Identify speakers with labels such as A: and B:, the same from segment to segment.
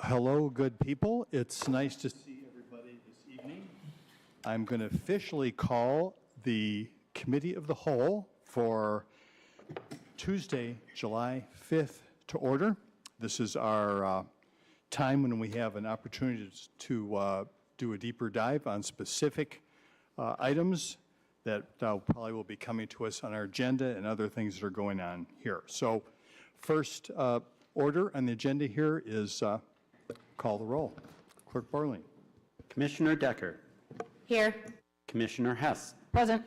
A: Hello, good people. It's nice to see everybody this evening. I'm going to officially call the Committee of the Whole for Tuesday, July 5th to order. This is our time when we have an opportunity to do a deeper dive on specific items that probably will be coming to us on our agenda and other things that are going on here. So first order on the agenda here is call the roll. Clerk Barling.
B: Commissioner Decker.
C: Here.
B: Commissioner Hess.
C: Present.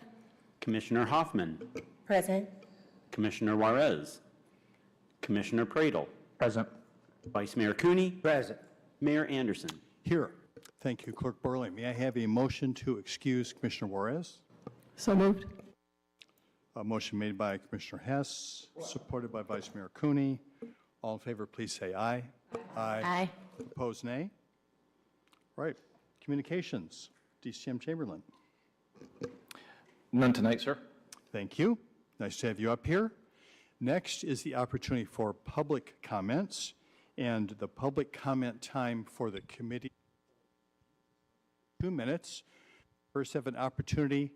B: Commissioner Hoffman.
C: Present.
B: Commissioner Juarez. Commissioner Pradle.
D: Present.
B: Vice Mayor Cooney.
D: Present.
B: Mayor Anderson.
A: Here. Thank you, Clerk Barling. May I have a motion to excuse Commissioner Juarez?
C: So moved.
A: A motion made by Commissioner Hess, supported by Vice Mayor Cooney. All in favor, please say aye.
C: Aye.
A: Opposed, nay. Right. Communications. DCM Chamberlain.
D: None tonight, sir.
A: Thank you. Nice to have you up here. Next is the opportunity for public comments, and the public comment time for the committee, 2 minutes. First, have an opportunity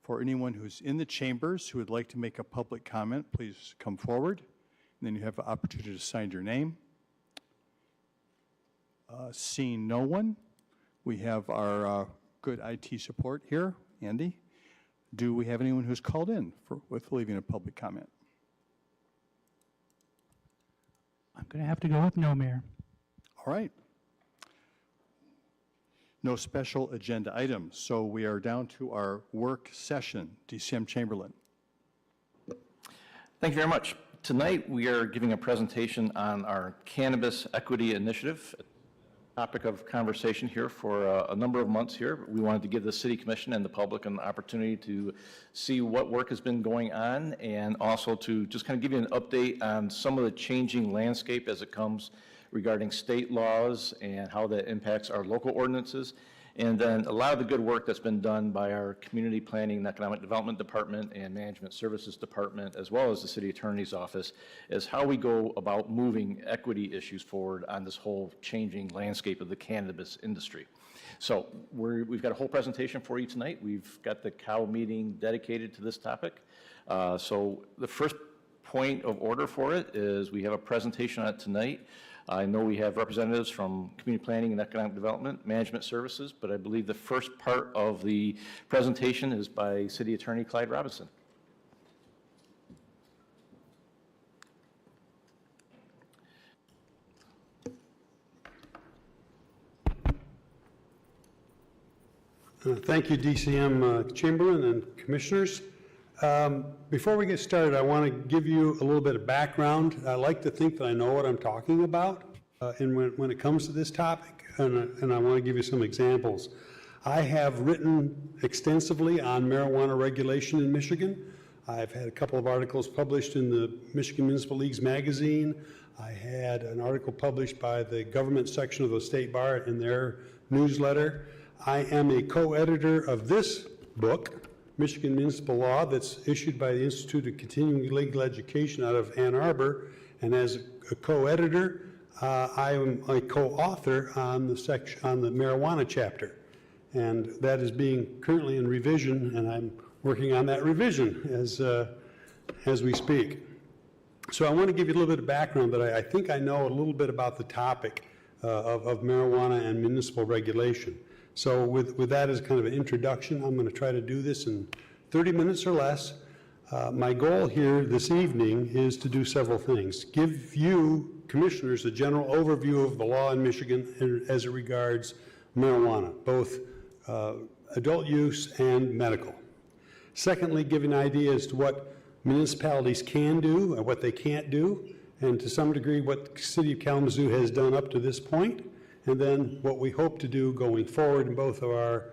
A: for anyone who's in the chambers who would like to make a public comment. Please come forward, and then you have an opportunity to sign your name. Seeing no one, we have our good IT support here, Andy. Do we have anyone who's called in with leaving a public comment?
E: I'm going to have to go with no, Mayor.
A: All right. No special agenda items, so we are down to our work session. DCM Chamberlain.
D: Thank you very much. Tonight, we are giving a presentation on our Cannabis Equity Initiative, a topic of conversation here for a number of months here. We wanted to give the City Commission and the public an opportunity to see what work has been going on, and also to just kind of give you an update on some of the changing landscape as it comes regarding state laws and how that impacts our local ordinances. And then a lot of the good work that's been done by our Community Planning and Economic Development Department and Management Services Department, as well as the City Attorney's Office, is how we go about moving equity issues forward on this whole changing landscape of the cannabis industry. So we've got a whole presentation for you tonight. We've got the COW meeting dedicated to this topic. So the first point of order for it is we have a presentation on it tonight. I know we have representatives from Community Planning and Economic Development, Management Services, but I believe the first part of the presentation is by City Attorney Clyde Robinson.
F: Thank you, DCM Chamberlain and Commissioners. Before we get started, I want to give you a little bit of background. I like to think that I know what I'm talking about and when it comes to this topic, and I want to give you some examples. I have written extensively on marijuana regulation in Michigan. I've had a couple of articles published in the Michigan Municipal Leagues magazine. I had an article published by the government section of the State Bar in their newsletter. I am a co-editor of this book, Michigan Municipal Law, that's issued by the Institute of Continuing Legal Education out of Ann Arbor, and as a co-editor, I am a co-author on the marijuana chapter, and that is being currently in revision, and I'm working on that revision as we speak. So I want to give you a little bit of background that I think I know a little bit about the topic of marijuana and municipal regulation. So with that as kind of an introduction, I'm going to try to do this in 30 minutes or less. My goal here this evening is to do several things. Give you, commissioners, a general overview of the law in Michigan as it regards marijuana, both adult use and medical. Secondly, give an idea as to what municipalities can do and what they can't do, and to some degree what the City of Kalamazoo has done up to this point. And then what we hope to do going forward in both of our,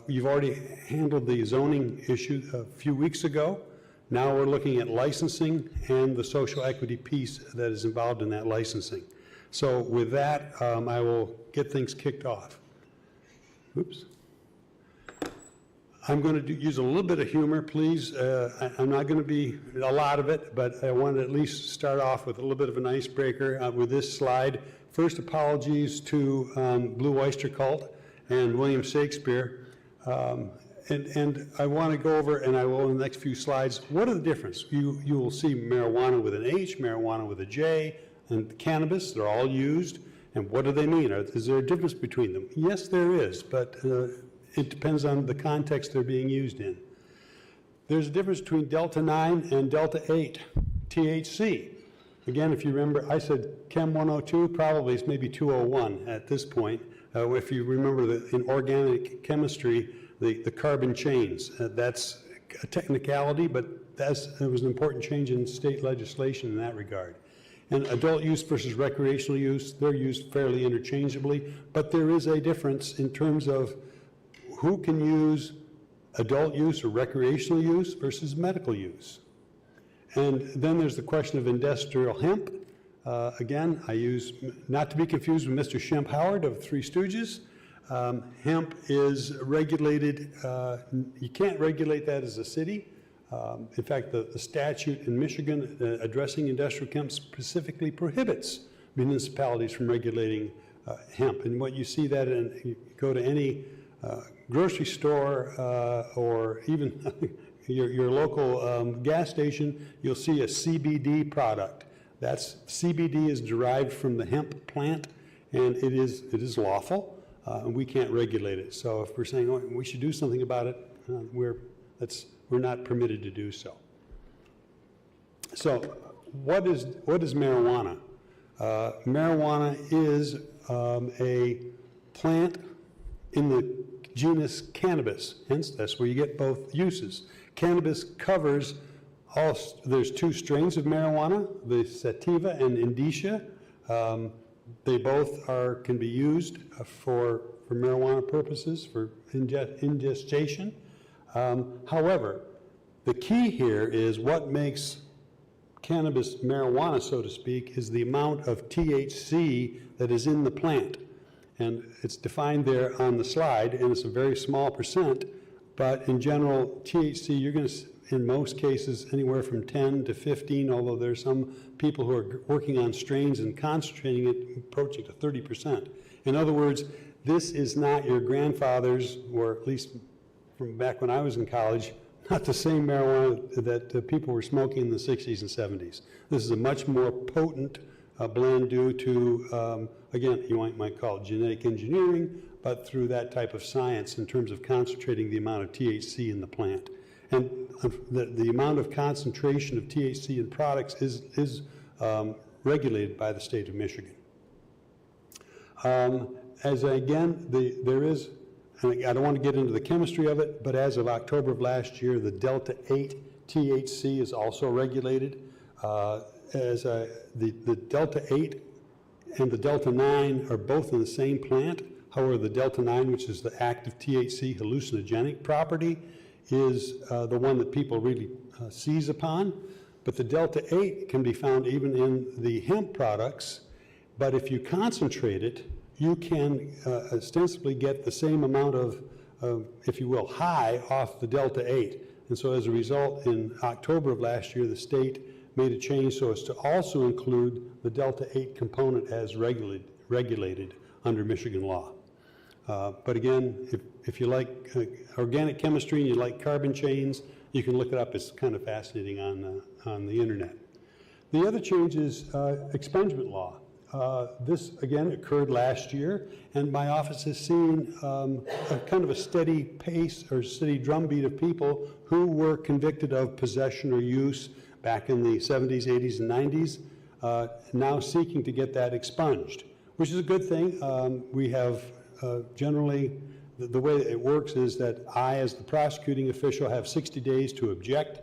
F: you've already handled the zoning issue a few weeks ago. Now we're looking at licensing and the social equity piece that is involved in that licensing. So with that, I will get things kicked off. Oops. I'm going to use a little bit of humor, please. I'm not going to be a lot of it, but I want to at least start off with a little bit of an icebreaker with this slide First, apologies to Blue Oyster Cult and William Shakespeare. And I want to go over, and I will in the next few slides, what are the difference? You will see marijuana with an H, marijuana with a J, and cannabis, they're all used. And what do they mean? Is there a difference between them? Yes, there is, but it depends on the context they're being used in. There's a difference between Delta 9 and Delta 8, THC. Again, if you remember, I said Chem 102, probably it's maybe 201 at this point. If you remember in organic chemistry, the carbon chains, that's a technicality, but it was an important change in state legislation in that regard. And adult use versus recreational use, they're used fairly interchangeably, but there is a difference in terms of who can use adult use or recreational use versus medical use. And then there's the question of industrial hemp. Again, I use, not to be confused with Mr. Shemp Howard of Three Stooges. Hemp is regulated, you can't regulate that as a city. In fact, the statute in Michigan addressing industrial hemp specifically prohibits municipalities from regulating hemp. And what you see that in, you go to any grocery store or even your local gas station, you'll see a CBD product. CBD is derived from the hemp plant, and it is lawful, and we can't regulate it. So if we're saying, oh, we should do something about it, we're not permitted to do so. So what is marijuana? Marijuana is a plant in the genus cannabis, hence that's where you get both uses. Cannabis covers there's two strains of marijuana, the sativa and indica. They both can be used for marijuana purposes, for ingestion. However, the key here is what makes cannabis marijuana, so to speak, is the amount of THC that is in the plant. And it's defined there on the slide, and it's a very small percent, but in general, THC, you're going to, in most cases, anywhere from 10 to 15, although there's some people who are working on strains and concentrating it, approaching to 30%. In other words, this is not your grandfather's, or at least from back when I was in college, not the same marijuana that people were smoking in the 60s and 70s. This is a much more potent blend due to, again, you might call it genetic engineering, but through that type of science in terms of concentrating the amount of THC in the plant. And the amount of concentration of THC in products is regulated by the state of Michigan. There is, and I don't want to get into the chemistry of it, but as of October of last year, the Delta 8 THC is also regulated. The Delta 8 and the Delta 9 are both in the same plant. However, the Delta 9, which is the active THC hallucinogenic property, is the one that people really seize upon. But the Delta 8 can be found even in the hemp products, but if you concentrate it, you can ostensibly get the same amount of, if you will, high off the Delta 8. And so as a result, in October of last year, the state made a change so as to also include the Delta 8 component as regulated under Michigan law. But again, if you like organic chemistry and you like carbon chains, you can look it up. It's kind of fascinating on the internet. The other change is expungement law. This, again, occurred last year, and my office has seen a kind of a steady pace or steady drumbeat of people who were convicted of possession or use back in the 70s, 80s, and 90s, now seeking to get that expunged, which is a good thing. We have generally, the way it works is that I, as the prosecuting official, have 60 days to object.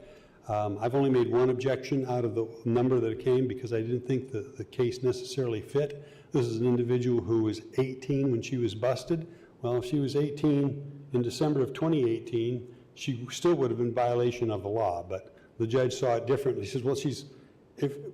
F: I've only made one objection out of the number that came because I didn't think the case necessarily fit. This is an individual who was 18 when she was busted. Well, if she was 18 in December of 2018, she still would have been in violation of the law, but the judge saw it differently. He says, well,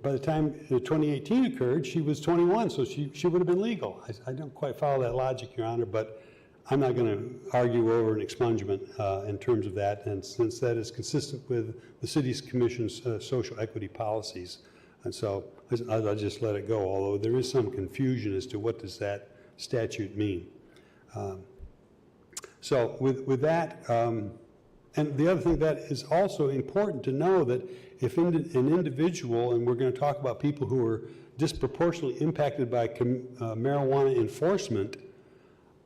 F: by the time 2018 occurred, she was 21, so she would have been legal. I don't quite follow that logic, Your Honor, but I'm not going to argue over an expungement in terms of that, and since that is consistent with the City's Commission's social equity policies, And so I'll just let it go, although there is some confusion as to what does that statute mean. So with that, and the other thing that is also important to know that if an individual, and we're going to talk about people who are disproportionately impacted by marijuana enforcement,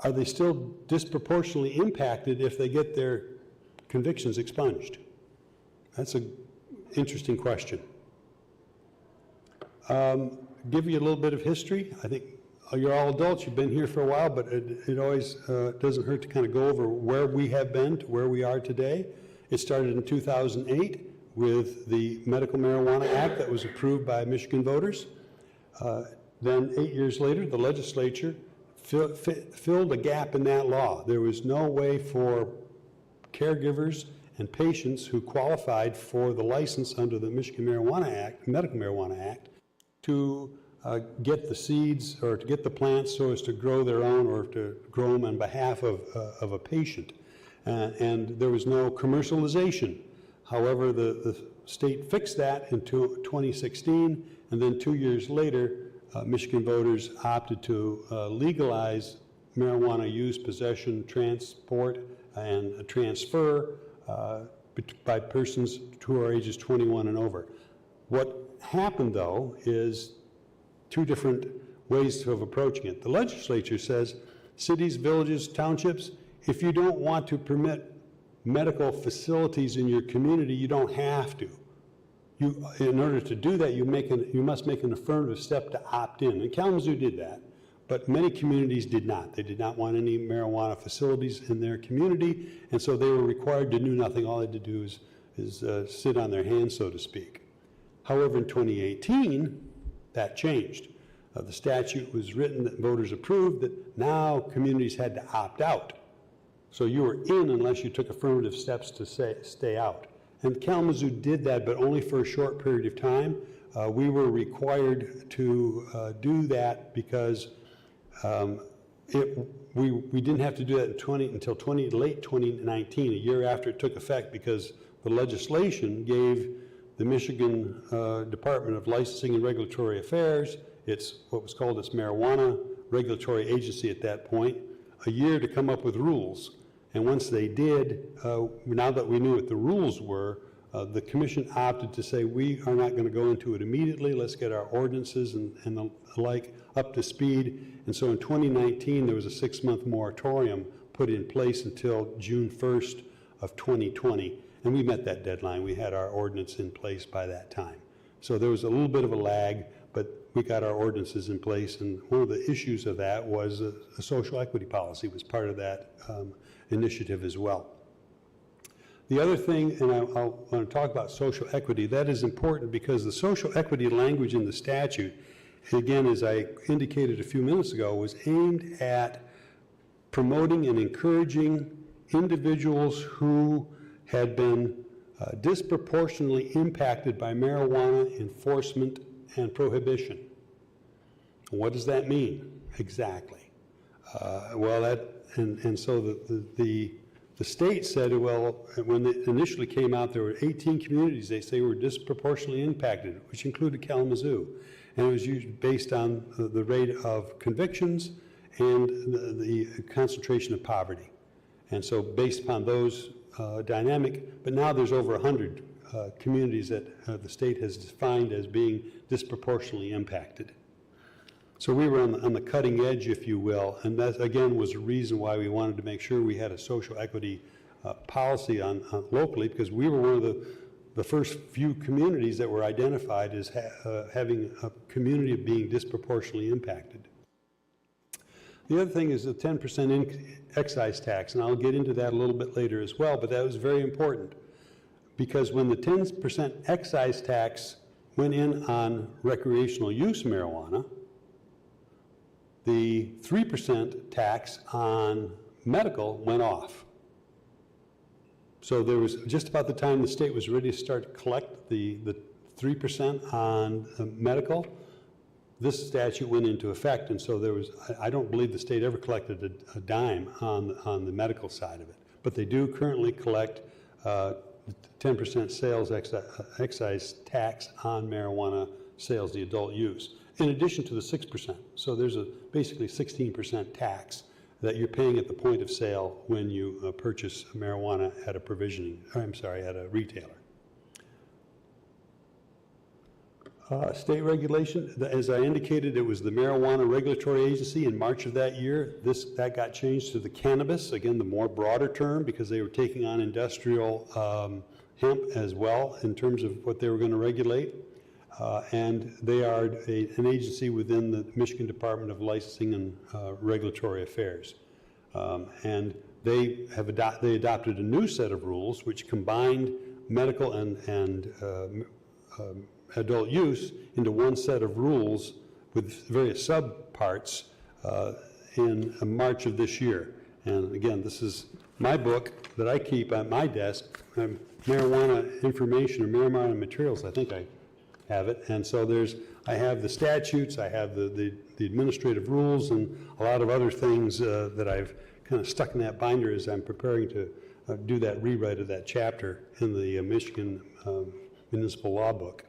F: are they still disproportionately impacted if they get their convictions expunged? That's an interesting question. Give you a little bit of history. I think you're all adults, you've been here for a while, but it always doesn't hurt to kind of go over where we have been to where we are today. It started in 2008 with the Medical Marijuana Act that was approved by Michigan voters. Then 8 years later, the legislature filled a gap in that law. There was no way for caregivers and patients who qualified for the license under the Michigan Marijuana Act, Medical Marijuana Act, to get the seeds or to get the plants so as to grow their own or to grow them on behalf of a patient. And there was no commercialization. However, the state fixed that in 2016, and then 2 years later, Michigan voters opted to legalize marijuana use, possession, transport, and transfer by persons who are ages 21 and over. What happened, though, is two different ways of approaching it. The legislature says, cities, villages, townships, if you don't want to permit medical facilities in your community, you don't have to. In order to do that, you must make an affirmative step to opt in. And Kalamazoo did that, but many communities did not. They did not want any marijuana facilities in their community, and so they were required to do nothing. All they had to do is sit on their hands, so to speak. However, in 2018, that changed. The statute was written that voters approved that now communities had to opt out. So you were in unless you took affirmative steps to stay out. And Kalamazoo did that, but only for a short period of time. We were required to do that because we didn't have to do that until late 2019, a year after it took effect, because the legislation gave the Michigan Department of Licensing and Regulatory Affairs, it's what was called its marijuana regulatory agency at that point, a year to come up with rules. And once they did, now that we knew what the rules were, the commission opted to say, we are not going to go into it immediately. Let's get our ordinances and the like up to speed. And so in 2019, there was a 6-month moratorium put in place until June 1st of 2020. And we met that deadline. We had our ordinance in place by that time. So there was a little bit of a lag, but we got our ordinances in place. And one of the issues of that was a social equity policy was part of that initiative as well. The other thing, and I'll want to talk about social equity, that is important because the social equity language in the statute, again, as I indicated a few minutes ago, was aimed at promoting and encouraging individuals who had been disproportionately impacted by marijuana enforcement and prohibition. What does that mean exactly? So the state said, well, when it initially came out, there were 18 communities they say were disproportionately impacted, which included Kalamazoo. And it was usually based on the rate of convictions and the concentration of poverty. And so based upon those dynamic, but now there's over 100 communities that the state has defined as being disproportionately impacted. So we were on the cutting edge, if you will, and that, again, was a reason why we wanted to make sure we had a social equity policy on locally, because we were one of the first few communities that were identified as having a community being disproportionately impacted. The other thing is the 10% excise tax, and I'll get into that a little bit later as well, but that was very important, because when the 10% excise tax went in on recreational use marijuana, the 3% tax on medical went off. So there was, just about the time the state was ready to start to collect the 3% on medical, this statute went into effect, and so there was, I don't believe the state ever collected a dime on the medical side of it. But they do currently collect 10% sales excise tax on marijuana sales, the adult use, in addition to the 6%. So there's basically 16% tax that you're paying at the point of sale when you purchase marijuana at at a retailer. State regulation, as I indicated, it was the Marijuana Regulatory Agency in March of that year. That got changed to the cannabis, again, the more broader term, because they were taking on industrial hemp as well in terms of what they were going to regulate. And they are an agency within the Michigan Department of Licensing and Regulatory Affairs. And they adopted a new set of rules which combined medical and adult use into one set of rules with various subparts in March of this year. And again, this is my book that I keep at my desk, marijuana information or marijuana materials, I think I have it. And so I have the statutes, I have the administrative rules, and a lot of other things that I've kind of stuck in that binder as I'm preparing to do that rewrite of that chapter in the Michigan Municipal Law Book.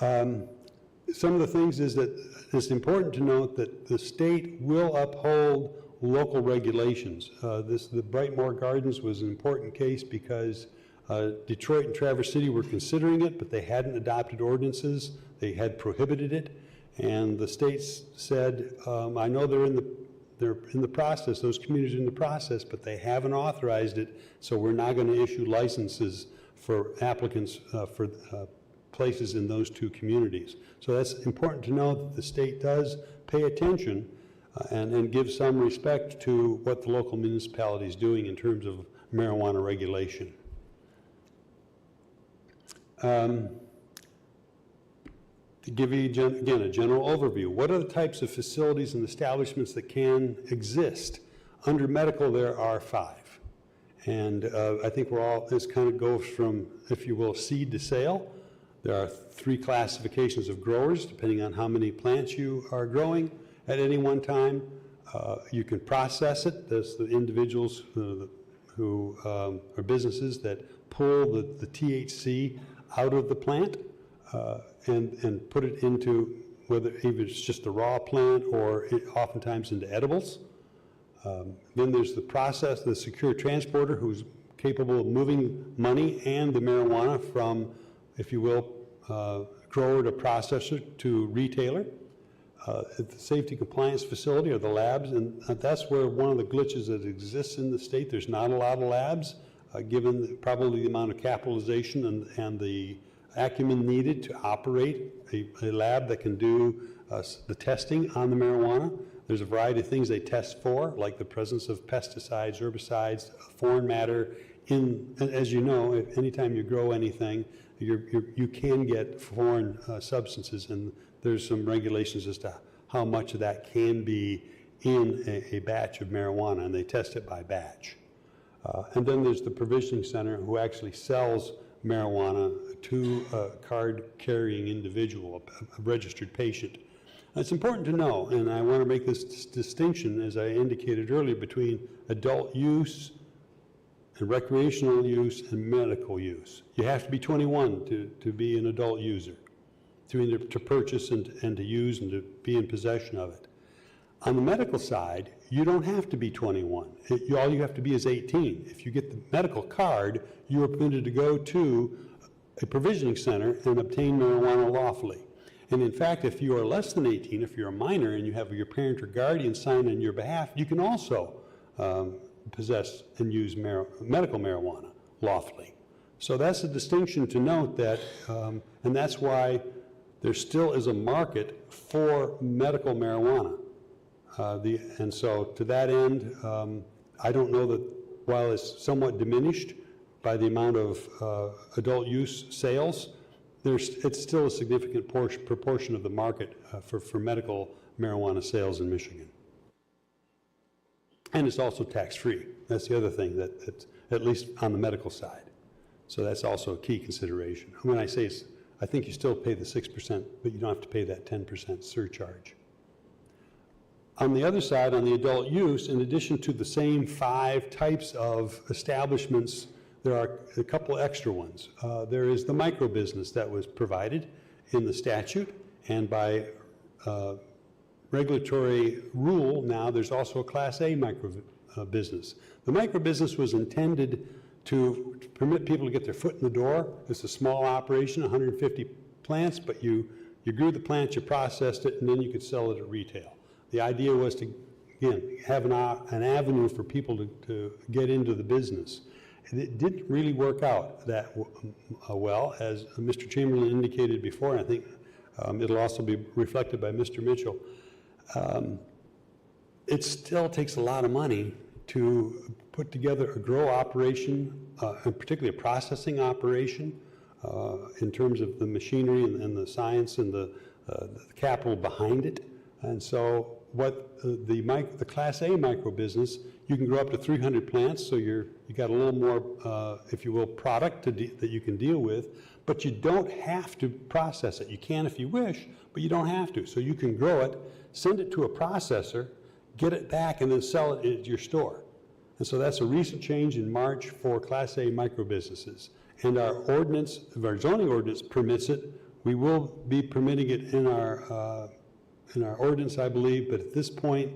F: Some of the things is that it's important to note that the state will uphold local regulations. The Brightmoor Gardens was an important case because Detroit and Traverse City were considering it, but they hadn't adopted ordinances. They had prohibited it, and the states said, I know they're in the process, those communities are in the process, but they haven't authorized it, so we're not going to issue licenses for applicants for places in those two communities. So that's important to know that the state does pay attention and give some respect to what the local municipality is doing in terms of marijuana regulation. To give you, again, a general overview, what are the types of facilities and establishments that can exist? Under medical, there are 5. And I think this kind of goes from, if you will, seed to sale. There are 3 classifications of growers, depending on how many plants you are growing at any one time. You can process it. There's the individuals who are businesses that pull the THC out of the plant and put it into, whether even it's just a raw plant or oftentimes into edibles. Then there's the secure transporter who's capable of moving money and the marijuana from, if you will, grower to processor to retailer. At the safety compliance facility are the labs, and that's where one of the glitches that exists in the state. There's not a lot of labs, given probably the amount of capitalization and the acumen needed to operate a lab that can do the testing on the marijuana. There's a variety of things they test for, like the presence of pesticides, herbicides, foreign matter. As you know, anytime you grow anything, you can get foreign substances, and there's some regulations as to how much of that can be in a batch of marijuana, and they test it by batch. And then there's the provisioning center who actually sells marijuana to a card-carrying individual, a registered patient. It's important to know, and I want to make this distinction, as I indicated earlier, between adult use and recreational use and medical use. You have to be 21 to be an adult user, to purchase and to use and to be in possession of it. On the medical side, you don't have to be 21. All you have to be is 18. If you get the medical card, you are permitted to go to a provisioning center and obtain marijuana lawfully. And in fact, if you are less than 18, if you're a minor and you have your parent or guardian sign on your behalf, you can also possess and use medical marijuana lawfully. So that's a distinction to note that, and that's why there still is a market for medical marijuana. And so to that end, I don't know that while it's somewhat diminished by the amount of adult use sales, it's still a significant proportion of the market for medical marijuana sales in Michigan. And it's also tax-free. That's the other thing that at least on the medical side. So that's also a key consideration. When I say I think you still pay the 6%, but you don't have to pay that 10% surcharge. On the other side, on the adult use, in addition to the same 5 types of establishments, there are a couple extra ones. There is the micro business that was provided, in the statute, and by regulatory rule now, there's also a Class A micro business. The micro business was intended to permit people to get their foot in the door. It's a small operation, 150 plants, but you grew the plants, you processed it, and then you could sell it at retail. The idea was to, again, have an avenue for people to get into the business. And it didn't really work out that well, as Mr. Chamberlain indicated before, and I think it'll also be reflected by Mr. Mitchell. It still takes a lot of money to put together a grow operation, and particularly a processing operation, in terms of the machinery and the science and the capital behind it. And so what the Class A micro business, you can grow up to 300 plants, so you got a little more, if you will, product that you can deal with, but you don't have to process it. You can if you wish, but you don't have to. So you can grow it, send it to a processor, get it back, and then sell it at your store. And so that's a recent change in March for Class A micro businesses. And our ordinance, our zoning ordinance permits it. We will be permitting it in our ordinance, I believe, but at this point,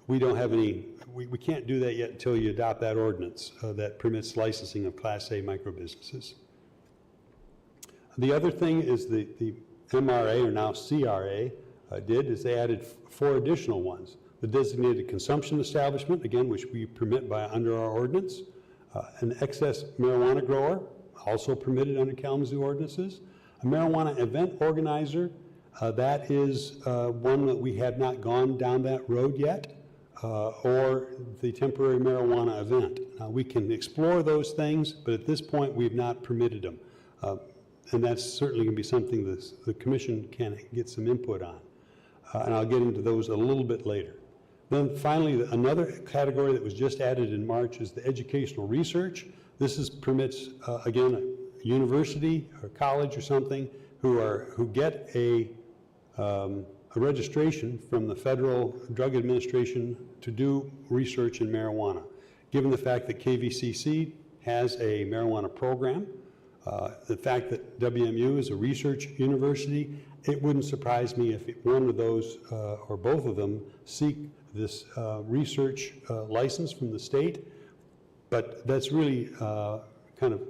F: we don't have any, we can't do that yet until you adopt that ordinance that permits licensing of Class A micro businesses. The other thing is the MRA, or now CRA, is they added 4 additional ones. The designated consumption establishment, again, which we permit under our ordinance. An excess marijuana grower, also permitted under Kalamazoo ordinances. A marijuana event organizer, that is one that we have not gone down that road yet, or the temporary marijuana event. Now, we can explore those things, but at this point, we've not permitted them. And that's certainly going to be something that the commission can get some input on. And I'll get into those a little bit later. Then finally, another category that was just added in March is the educational research. This permits, again, a university or college or something who get a registration from the Federal Drug Administration to do research in marijuana. Given the fact that KVCC has a marijuana program, the fact that WMU is a research university, it wouldn't surprise me if one of those or both of them seek this research license from the state, but that's really kind of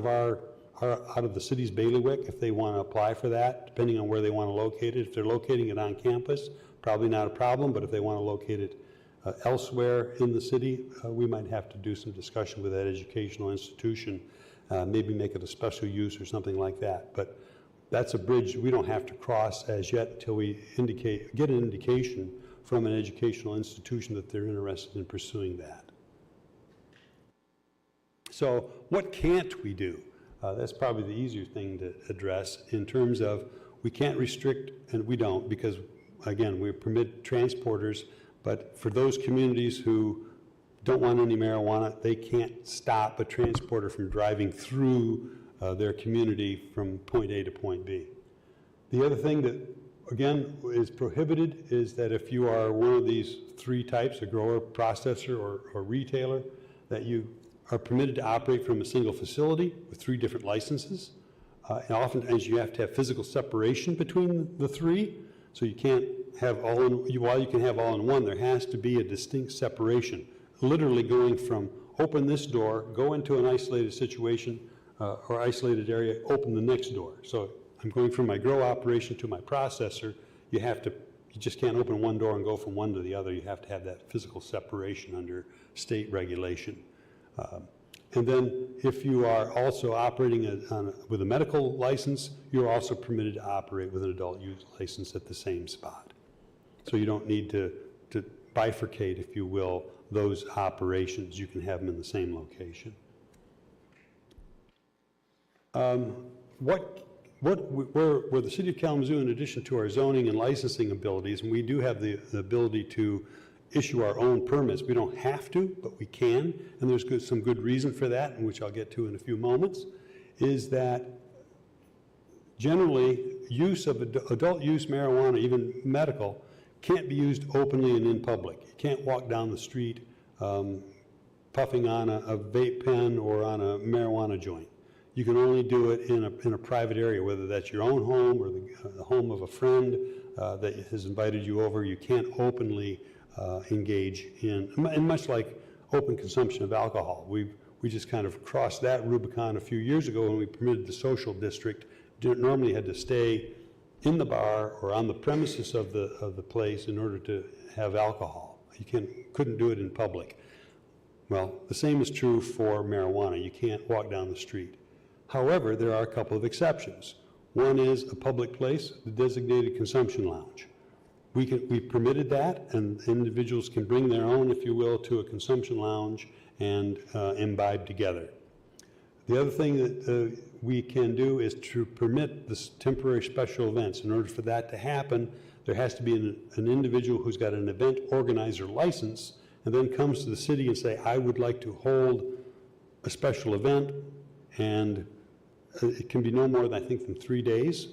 F: out of the city's bailiwick if they want to apply for that, depending on where they want to locate it. If they're locating it on campus, probably not a problem, but if they want to locate it elsewhere in the city, we might have to do some discussion with that educational institution, maybe make it a special use or something like that. But that's a bridge we don't have to cross as yet until we get an indication from an educational institution that they're interested in pursuing that. So what can't we do? That's probably the easier thing to address in terms of we can't restrict, and we don't, because again, we permit transporters, but for those communities who don't want any marijuana, they can't stop a transporter from driving through their community from point A to point B. The other thing that, again, is prohibited is that if you are one of these 3 types, a grower, processor, or retailer, that you are permitted to operate from a single facility with 3 different licenses. And oftentimes you have to have physical separation between the 3, so you can't have while you can have all in one, there has to be a distinct separation, literally going from open this door, go into an isolated situation or isolated area, open the next door. So I'm going from my grow operation to my processor. You just can't open one door and go from one to the other. You have to have that physical separation under state regulation. And then if you are also operating with a medical license, you're also permitted to operate with an adult use license at the same spot. So you don't need to bifurcate, if you will, those operations. You can have them in the same location. Where the city of Kalamazoo, in addition to our zoning and licensing abilities, and we do have the ability to issue our own permits. We don't have to, but we can, and there's some good reason for that, which I'll get to in a few moments, is that generally use of adult use marijuana, even medical, can't be used openly and in public. You can't walk down the street puffing on a vape pen or on a marijuana joint. you can only do it in a private area, whether that's your own home or the home of a friend that has invited you over. You can't openly engage in, and much like open consumption of alcohol. We just kind of crossed that Rubicon a few years ago when we permitted the social district. Normally had to stay in the bar or on the premises of the place in order to have alcohol. You couldn't do it in public. Well, the same is true for marijuana. You can't walk down the street. However, there are a couple of exceptions. One is a public place, the designated consumption lounge. We permitted that, and individuals can bring their own, if you will, to a consumption lounge and imbibe together. The other thing that we can do is to permit this temporary special events. In order for that to happen, there has to be an individual who's got an event organizer license and then comes to the city and say, I would like to hold a special event, and it can be no more than, I think, than 3 days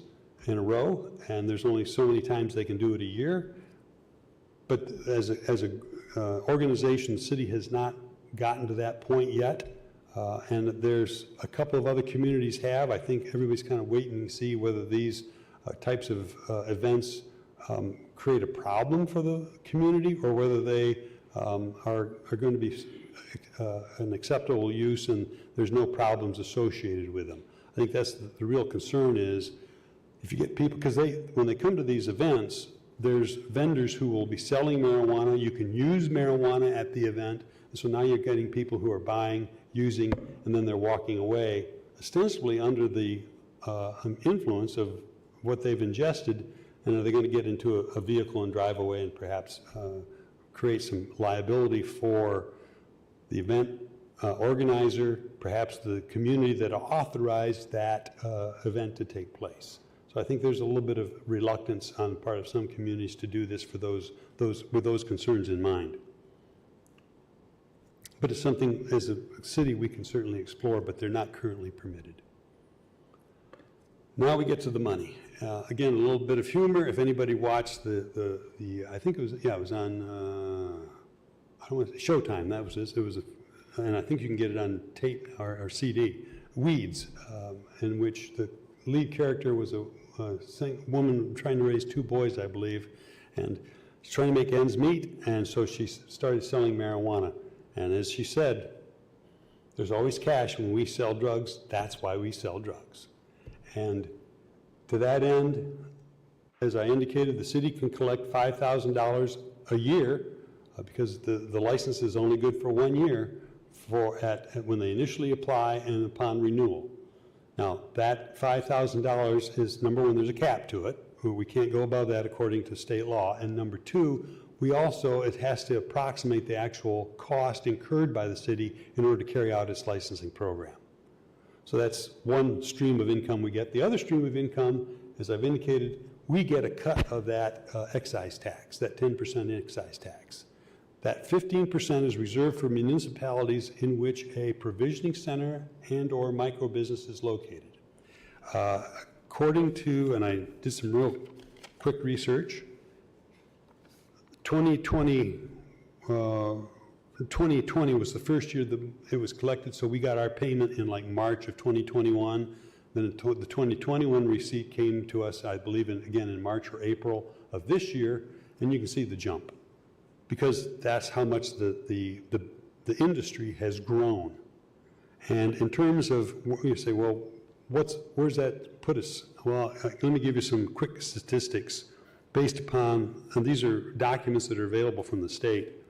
F: in a row, and there's only so many times they can do it a year. But as a organization, the city has not gotten to that point yet, and there's a couple of other communities have. I think everybody's kind of waiting to see whether these types of events create a problem for the community or whether they are going to be an acceptable use and there's no problems associated with them. I think that's the real concern is if you get people, because when they come to these events, there's vendors who will be selling marijuana. You can use marijuana at the event. And so now you're getting people who are buying, using, and then they're walking away, ostensibly under the influence of what they've ingested. And are they going to get into a vehicle and drive away and perhaps create some liability for the event organizer, perhaps the community that authorized that event to take place. So I think there's a little bit of reluctance on the part of some communities to do this for with those concerns in mind. But it's something as a city we can certainly explore, but they're not currently permitted. Now we get to the money. Again, a little bit of humor. If anybody watched the I think it was on I don't want to say Showtime. That was this. It was and I think you can get it on tape or CD. Weeds, in which the lead character was a woman trying to raise 2 boys, I believe, and she's trying to make ends meet, and so she started selling marijuana. And as she said, there's always cash when we sell drugs. That's why we sell drugs. And to that end, as I indicated, the city can collect $5,000 a year because the license is only good for 1 year when they initially apply and upon renewal. Now, that $5,000 is, number one, there's a cap to it. We can't go above that according to state law. And number two, it has to approximate the actual cost incurred by the city in order to carry out its licensing program. So that's one stream of income we get. The other stream of income, as I've indicated, we get a cut of that excise tax, that 10% excise tax. That 15% is reserved for municipalities in which a provisioning center and/or micro business is located. According to, and I did some real quick research, 2020 was the first year that it was collected, so we got our payment in like March of 2021. Then the 2021 receipt came to us, I believe, again in March or April of this year, and you can see the jump, because that's how much the industry has grown. And in terms of, you say, well, where's that put us? Well, let me give you some quick statistics based upon, and these are documents that are available from the state,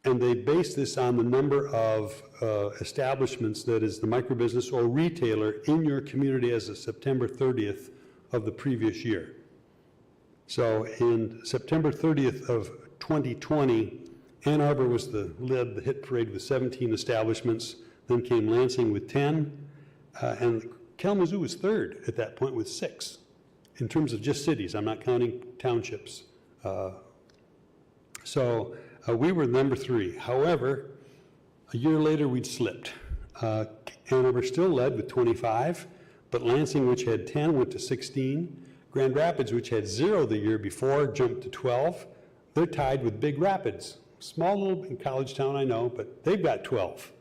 F: and they base this on the number of establishments, that is the microbusiness or retailer in your community as of September 30th of the previous year. So in September 30th of 2020, Ann Arbor led the hit parade with 17 establishments, then came Lansing with 10, and Kalamazoo was third at that point with 6. In terms of just cities, I'm not counting townships. So we were number 3. However, a year later we'd slipped. Ann Arbor still led with 25, but Lansing, which had 10, went to 16. Grand Rapids, which had 0 the year before, jumped to 12. They're tied with Big Rapids. Small little college town, I know, but they've got 12.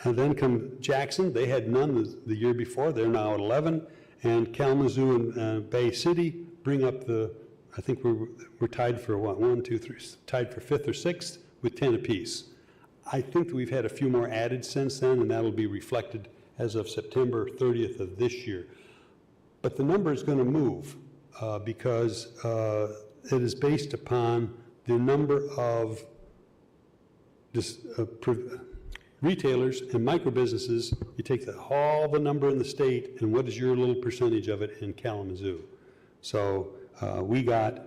F: And then come Jackson, they had none the year before, they're now at 11. And Kalamazoo and Bay City bring up I think we're tied for what, 1, 2, 3, tied for 5th or 6th with 10 apiece. I think that we've had a few more added since then, and that'll be reflected as of September 30th of this year. But the number is going to move because it is based upon the number of retailers and micro businesses. You take all the number in the state, and what is your little percentage of it in Kalamazoo? So we got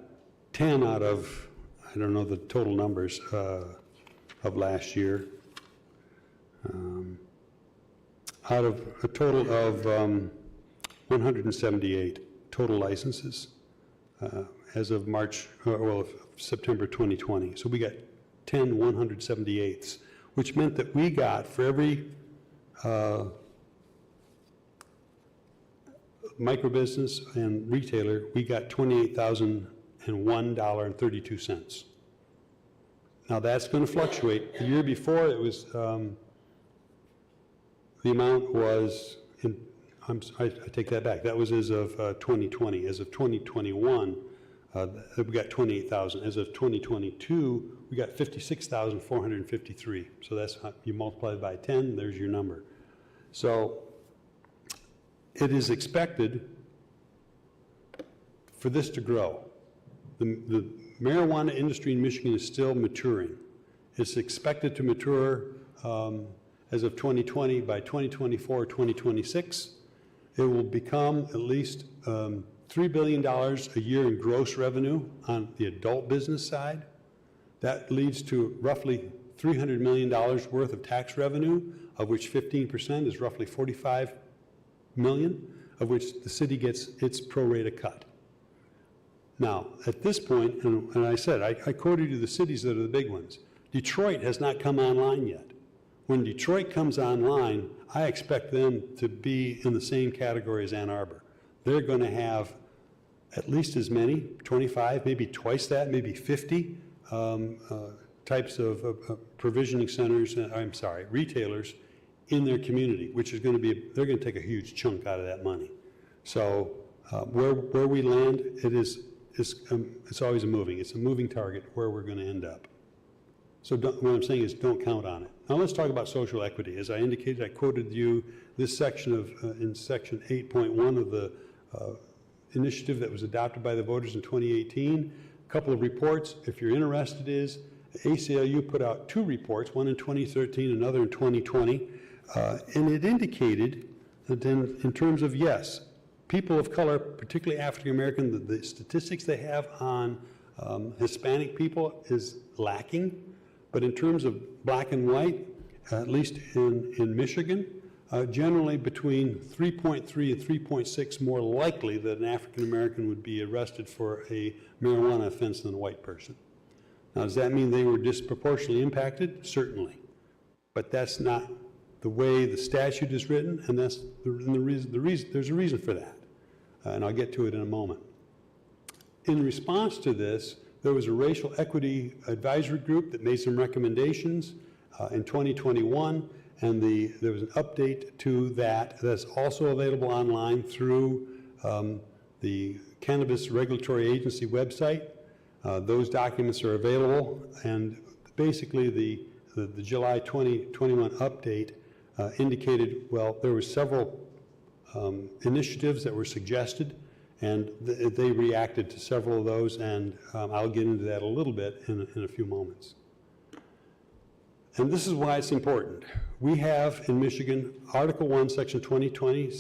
F: 10 out of, I don't know the total numbers of last year, out of a total of 178 total licenses as of September 2020. So we got 10 178ths, which meant that we got for every microbusiness and retailer, we got $28,001.32. Now that's going to fluctuate. The year before it was, the amount was, I take that back, that was as of 2020. As of 2021, we got 28,000. As of 2022, we got 56,453. So that's how you multiply it by 10, there's your number. So it is expected for this to grow. The marijuana industry in Michigan is still maturing. It's expected to mature as of 2020. By 2024, 2026, it will become at least $3 billion a year in gross revenue on the adult business side. That leads to roughly $300 million worth of tax revenue, of which 15% is roughly $45 million, of which the city gets its pro rata cut. Now, at this point, and I said, I quoted you the cities that are the big ones. Detroit has not come online yet. When Detroit comes online, I expect them to be in the same category as Ann Arbor. They're going to have at least as many, 25, maybe twice that, maybe 50 types of provisioning centers, retailers in their community, which is going to be, they're going to take a huge chunk out of that money. So where we land, it's always it's a moving target where we're going to end up. So what I'm saying is don't count on it. Now let's talk about social equity. As I indicated, I quoted you this section in section 8.1 of the initiative that was adopted by the voters in 2018. A couple of reports, if you're interested, is ACLU put out 2 reports, one in 2013, another in 2020, and it indicated that in terms of, yes, people of color, particularly African American, the statistics they have on Hispanic people is lacking. But in terms of black and white, at least in Michigan, generally between 3.3 and 3.6 more likely that an African American would be arrested for a marijuana offense than a white person. Now, does that mean they were disproportionately impacted? Certainly. But that's not the way the statute is written, and that's the reason, there's a reason for that. And I'll get to it in a moment. In response to this, there was a racial equity advisory group that made some recommendations in 2021, and there was an update to that that's also available online through the Cannabis Regulatory Agency website. Those documents are available, and basically the July 2021 update indicated, well, there were several initiatives that were suggested, and they reacted to several of those, and I'll get into that a little bit in a few moments. And this is why it's important. We have in Michigan Article 1, Section 2020,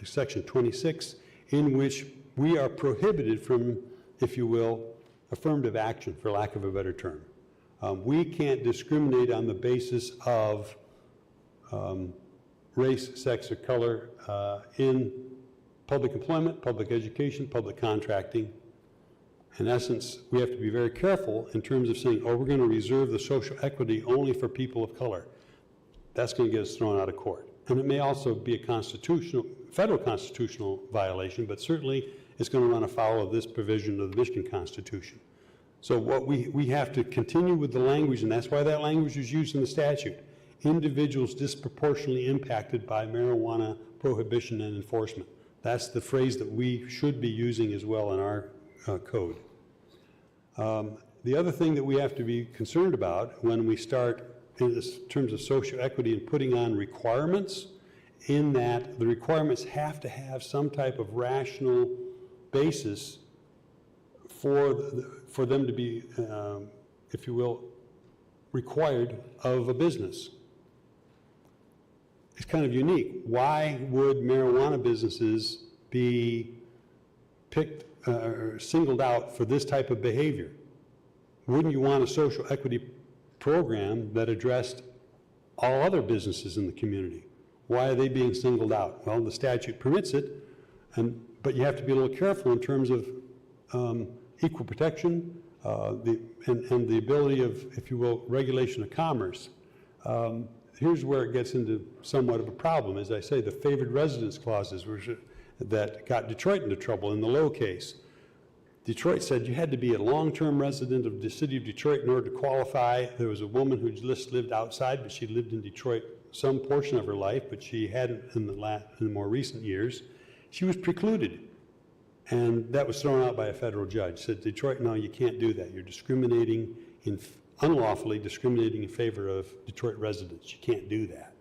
F: Section 26, in which we are prohibited from, if you will, affirmative action, for lack of a better term. We can't discriminate on the basis of race, sex, or color in public employment, public education, public contracting. In essence, we have to be very careful in terms of saying, oh, we're going to reserve the social equity only for people of color. That's going to get us thrown out of court. And it may also be a federal constitutional violation, but certainly it's going to run afoul of this provision of the Michigan Constitution. So what we have to continue with the language, and that's why that language is used in the statute. individuals disproportionately impacted by marijuana prohibition and enforcement. That's the phrase that we should be using as well in our code. The other thing that we have to be concerned about when we start in terms of social equity and putting on requirements, in that the requirements have to have some type of rational basis for them to be, if you will, required of a business. It's kind of unique. Why would marijuana businesses be picked or singled out for this type of behavior? Wouldn't you want a social equity program that addressed all other businesses in the community? Why are they being singled out? Well, the statute permits it, but you have to be a little careful in terms of equal protection and the ability of, if you will, regulation of commerce. Here's where it gets into somewhat of a problem. As I say, the favored residence clauses that got Detroit into trouble in the Lowe case. Detroit said you had to be a long-term resident of the city of Detroit in order to qualify. There was a woman who just lived outside, but she lived in Detroit some portion of her life, but she hadn't in the more recent years. She was precluded, and that was thrown out by a federal judge. Said, Detroit, no, you can't do that. You're discriminating, unlawfully discriminating in favor of Detroit residents. You can't do that.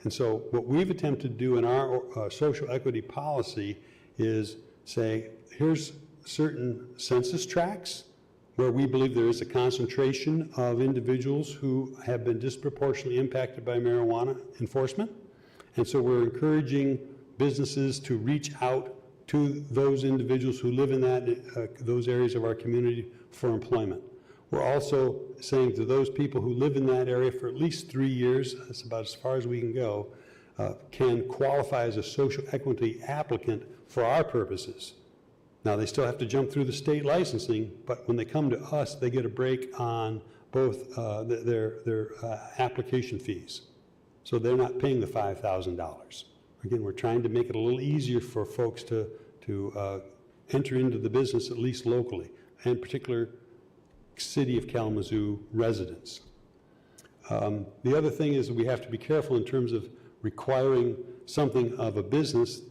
F: And so what we've attempted to do in our social equity policy is say, here's certain census tracts where we believe there is a concentration of individuals who have been disproportionately impacted by marijuana enforcement. And so we're encouraging businesses to reach out to those individuals who live in those areas of our community for employment. We're also saying to those people who live in that area for at least 3 years, that's about as far as we can go, can qualify as a social equity applicant for our purposes. Now, they still have to jump through the state licensing, but when they come to us, they get a break on both their application fees. So they're not paying the $5,000. Again, we're trying to make it a little easier for folks to enter into the business, at least locally, and in particular, City of Kalamazoo residents. The other thing is that we have to be careful in terms of requiring something of a business.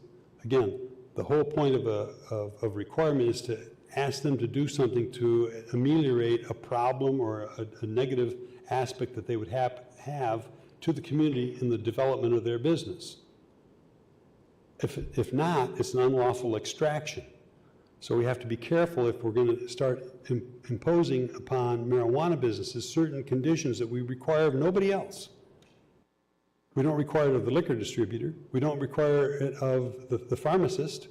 F: Again, the whole point of requirement is to ask them to do something to ameliorate a problem or a negative aspect that they would have to the community in the development of their business. If not, it's an unlawful extraction. So we have to be careful if we're going to start imposing upon marijuana businesses certain conditions that we require of nobody else. We don't require it of the liquor distributor. We don't require it of the pharmacist.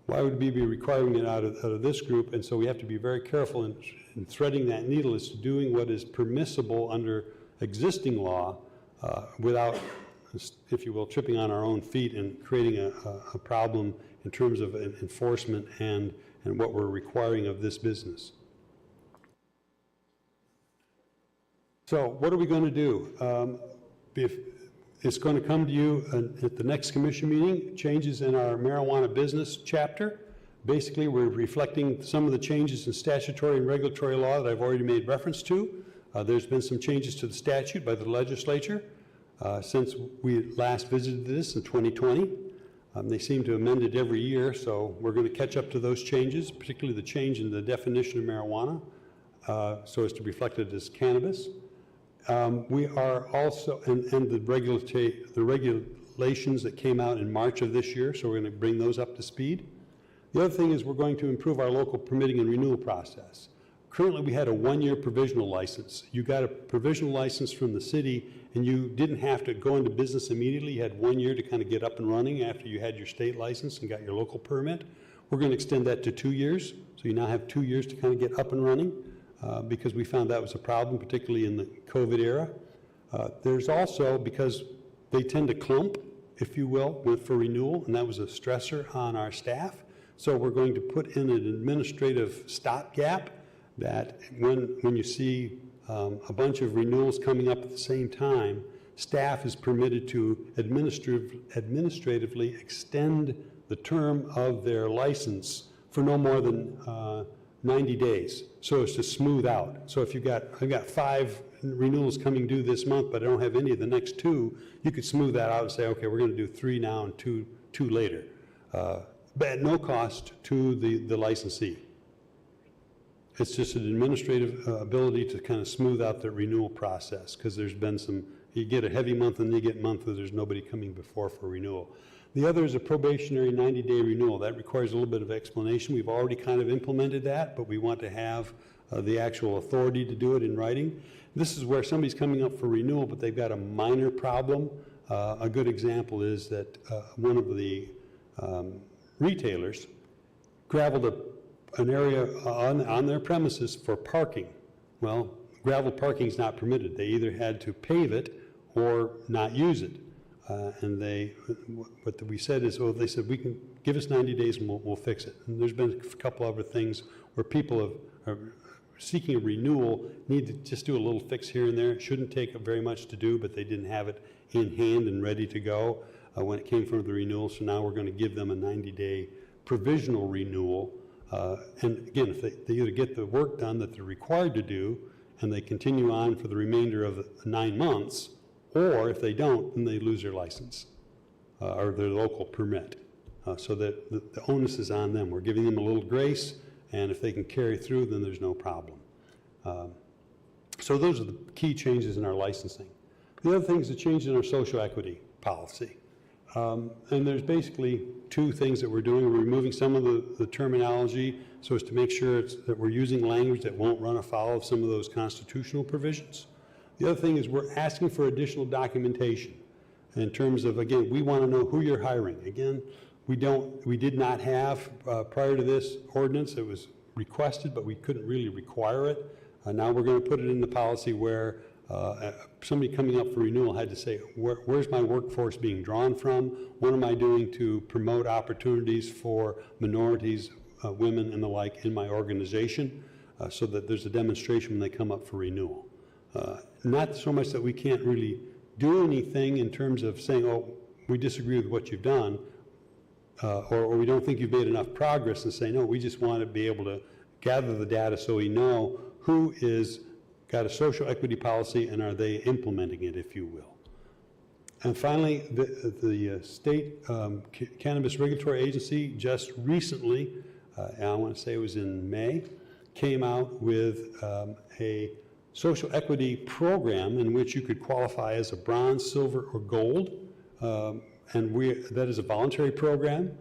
F: Why would we be requiring it out of this group? And so we have to be very careful in threading that needle as to doing what is permissible under existing law without, if you will, tripping on our own feet and creating a problem in terms of enforcement and what we're requiring of this business. So what are we going to do? It's going to come to you at the next commission meeting, changes in our marijuana business chapter. Basically, we're reflecting some of the changes in statutory and regulatory law that I've already made reference to. There's been some changes to the statute by the legislature since we last visited this in 2020. They seem to amend it every year, so we're going to catch up to those changes, particularly the change in the definition of marijuana, so as to reflect it as cannabis. We are also, and the regulations that came out in March of this year, so we're going to bring those up to speed. The other thing is we're going to improve our local permitting and renewal process. Currently, we had a 1-year provisional license. You got a provisional license from the city, and you didn't have to go into business immediately. You had 1 year to kind of get up and running after you had your state license and got your local permit. We're going to extend that to 2 years, so you now have 2 years to kind of get up and running. Because we found that was a problem, particularly in the COVID era. There's also, because they tend to clump, if you will, for renewal, and that was a stressor on our staff. So we're going to put in an administrative stopgap that when you see a bunch of renewals coming up at the same time, staff is permitted to administratively extend the term of their license for no more than 90 days, so as to smooth out. So if I've got 5 renewals coming due this month, but I don't have any of the next two, you could smooth that out and say, okay, we're going to do 3 now and two later. But at no cost to the licensee. It's just an administrative ability to kind of smooth out the renewal process, because there's been some, you get a heavy month and you get a month where there's nobody coming before for renewal. The other is a probationary 90-day renewal. That requires a little bit of explanation. We've already kind of implemented that, but we want to have the actual authority to do it in writing. This is where somebody's coming up for renewal, but they've got a minor problem. A good example is that one of the retailers graveled an area on their premises for parking. Well, gravel parking is not permitted. They either had to pave it or not use it. And what we said is, well, they said, we can give us 90 days and we'll fix it. And there's been a couple other things where people are seeking a renewal, need to just do a little fix here and there. It shouldn't take very much to do, but they didn't have it in hand and ready to go when it came from the renewal. So now we're going to give them a 90-day provisional renewal. And again, if they either get the work done that they're required to do and they continue on for the remainder of the 9 months, or if they don't, then they lose their license or their local permit. So that the onus is on them. We're giving them a little grace, and if they can carry through, then there's no problem. So those are the key changes in our licensing. The other thing is the change in our social equity policy. And there's basically 2 things that we're doing. We're removing some of the terminology so as to make sure that we're using language that won't run afoul of some of those constitutional provisions. The other thing is we're asking for additional documentation in terms of, again, we want to know who you're hiring. Again, we did not have, prior to this ordinance, it was requested, but we couldn't really require it. Now we're going to put it in the policy where somebody coming up for renewal had to say, where's my workforce being drawn from? What am I doing to promote opportunities for minorities, women, and the like in my organization, so that there's a demonstration when they come up for renewal. Not so much that we can't really do anything in terms of saying, oh, we disagree with what you've done, or we don't think you've made enough progress, and say, no, we just want to be able to gather the data so we know who is got a social equity policy and are they implementing it, if you will. And finally, the state cannabis regulatory agency just recently, I want to say it was in May, came out with a social equity program in which you could qualify as a bronze, silver, or gold. That is a voluntary program.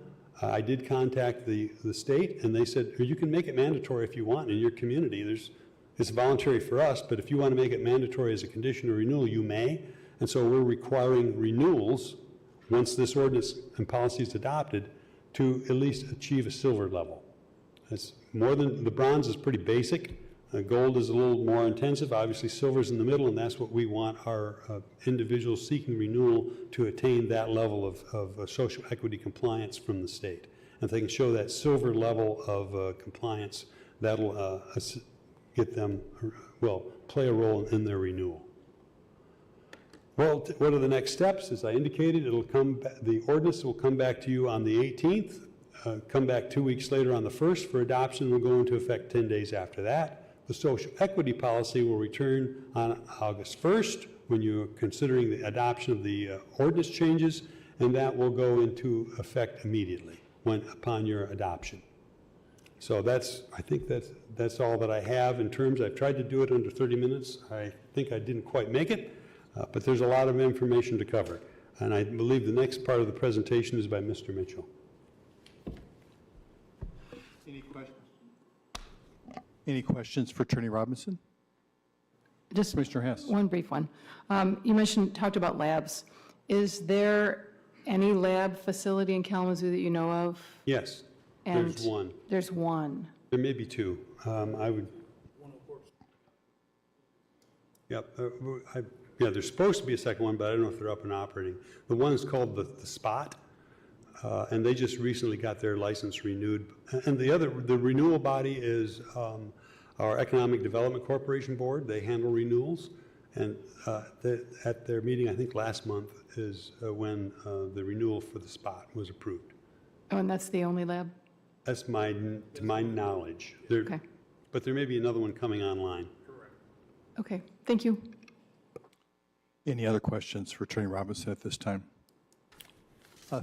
F: I did contact the state, and they said, you can make it mandatory if you want in your community. It's voluntary for us, but if you want to make it mandatory as a condition of renewal, you may. And so we're requiring renewals, once this ordinance and policy is adopted, to at least achieve a silver level. That's more than, the bronze is pretty basic. Gold is a little more intensive. Obviously, silver's in the middle, and that's what we want our individuals seeking renewal to attain, that level of social equity compliance from the state. And if they can show that silver level of compliance, that'll get them, well, play a role in their renewal. Well, what are the next steps? As I indicated, the ordinance will come back to you on the 18th, come back 2 weeks later on the 1st for adoption, will go into effect 10 days after that. The social equity policy will return on August 1st when you're considering the adoption of the ordinance changes, and that will go into effect immediately upon your adoption. So I think that's all that I have in terms. I've tried to do it under 30 minutes. I think I didn't quite make it, but there's a lot of information to cover. And I believe the next part of the presentation is by Mr. Mitchell.
A: Any questions? Any questions for Attorney Robinson?
G: Just
A: Commissioner Hess.
G: one brief one. You talked about labs. Is there any lab facility in Kalamazoo that you know of?
F: Yes,
G: And
F: there's one.
G: There's one.
F: There may be 2. Yep. Yeah, there's supposed to be a second one, but I don't know if they're up and operating. The one is called the Spot, and they just recently got their license renewed. And the renewal body is our Economic Development Corporation Board. They handle renewals, and at their meeting, I think last month, is when the renewal for the Spot was approved.
G: Oh, and that's the only lab?
F: That's to my knowledge.
G: Okay.
F: But there may be another one coming online.
G: Okay, thank you.
A: Any other questions for Attorney Robinson at this time?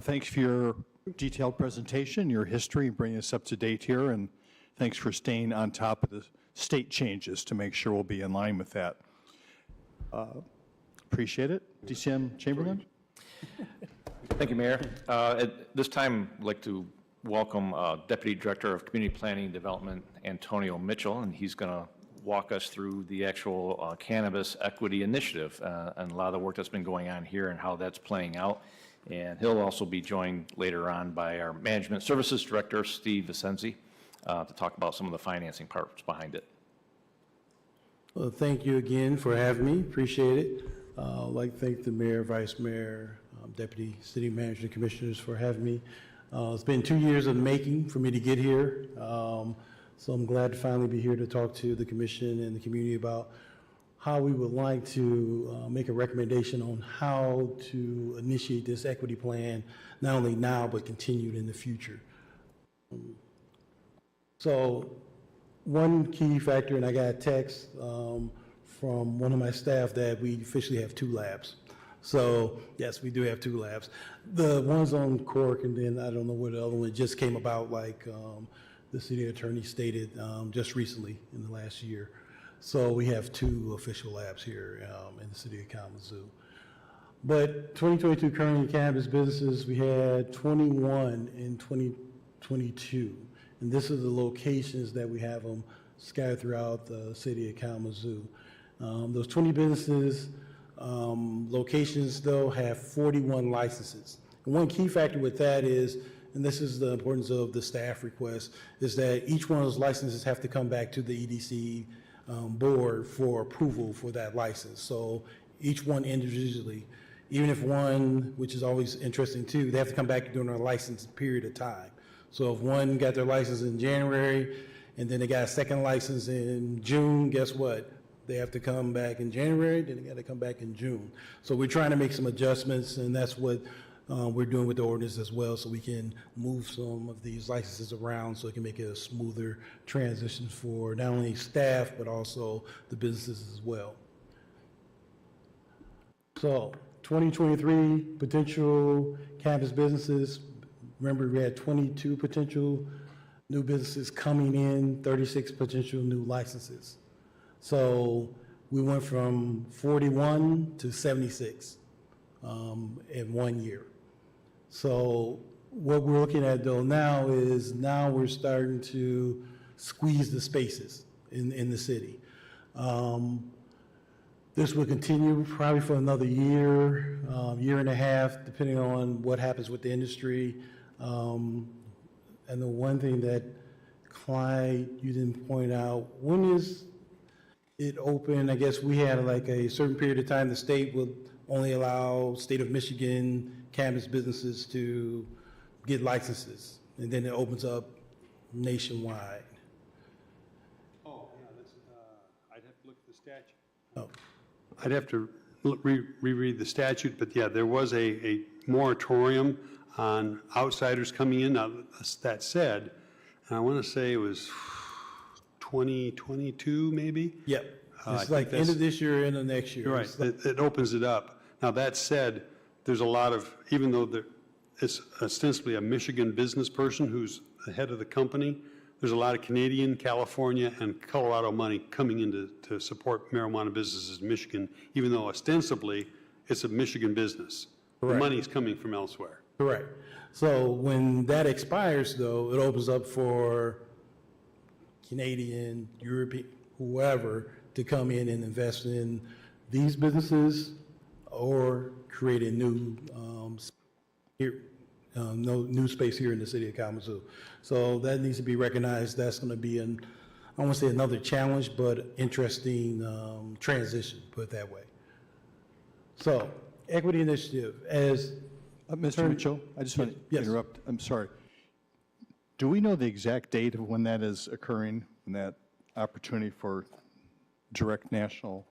A: Thanks for your detailed presentation, your history, bringing us up to date here, and thanks for staying on top of the state changes to make sure we'll be in line with that. Appreciate it. DCM Chamberlain?
D: Thank you, Mayor. At this time, I'd like to welcome Deputy Director of Community Planning and Development, Antonio Mitchell, and he's going to walk us through the actual Cannabis Equity Initiative and a lot of the work that's been going on here and how that's playing out. And he'll also be joined later on by our Management Services Director, Steve Vicenzi, to talk about some of the financing parts behind it.
H: Well, thank you again for having me. Appreciate it. I'd like to thank the mayor, vice mayor, deputy city manager, and commissioners for having me. It's been 2 years in the making for me to get here. So I'm glad to finally be here to talk to the commission and the community about how we would like to make a recommendation on how to initiate this equity plan, not only now, but continued in the future. So one key factor, and I got a text from one of my staff that we officially have 2 labs. So yes, we do have 2 labs. The one's on Cork, and then I don't know where the other one just came about, like the city attorney stated just recently in the last year. So we have 2 official labs here in the city of Kalamazoo. But 2022 current cannabis businesses, we had 21 in 2022. And this is the locations that we have them scattered throughout the city of Kalamazoo. Those 20 businesses, locations though, have 41 licenses. And one key factor with that is, and this is the importance of the staff request, is that each one of those licenses have to come back to the EDC board for approval for that license. So each one individually, even if one, which is always interesting too, they have to come back during a license period of time. So if one got their license in January and then they got a second license in June, guess what? They have to come back in January, then they got to come back in June. So we're trying to make some adjustments, and that's what we're doing with the ordinance as well, so we can move some of these licenses around so it can make it a smoother transition for not only staff, but also the businesses as well. So 2023 potential cannabis businesses. Remember, we had 22 potential new businesses coming in, 36 potential new licenses. So we went from 41 to 76 in 1 year. So what we're looking at though now is we're starting to squeeze the spaces in the city. This will continue probably for another year, year and a half, depending on what happens with the industry. And the one thing that Clyde, you didn't point out, when is it open? I guess we had like a certain period of time the state would only allow state of Michigan cannabis businesses to get licenses, and then it opens up nationwide.
F: Oh, yeah, that's, I'd have to look at the statute.
H: Oh.
F: I'd have to reread the statute, but yeah, there was a moratorium on outsiders coming in. Now, that said, and I want to say it was 2022 maybe?
H: Yep.
F: I
H: It's
F: think
H: like end
F: that's-
H: of this year, end of next year.
F: You're right,
H: It's like-
F: it opens it up. Now, that said, there's a lot of, even though it's ostensibly a Michigan business person who's the head of the company, there's a lot of Canadian, California, and Colorado money coming in to support marijuana businesses in Michigan, even though ostensibly it's a Michigan business. The
H: Correct.
F: money's coming from elsewhere.
H: Correct. So when that expires, though, it opens up for Canadian, European, whoever, to come in and invest in these businesses or create a new new space here in the city of Kalamazoo. So that needs to be recognized. That's going to be I won't say another challenge, but interesting transition, put it that way. So equity initiative, as
A: Mr. Mitchell, I just want to
H: Yes.
A: interrupt. I'm sorry. Do we know the exact date of when that is occurring, when that opportunity for direct national?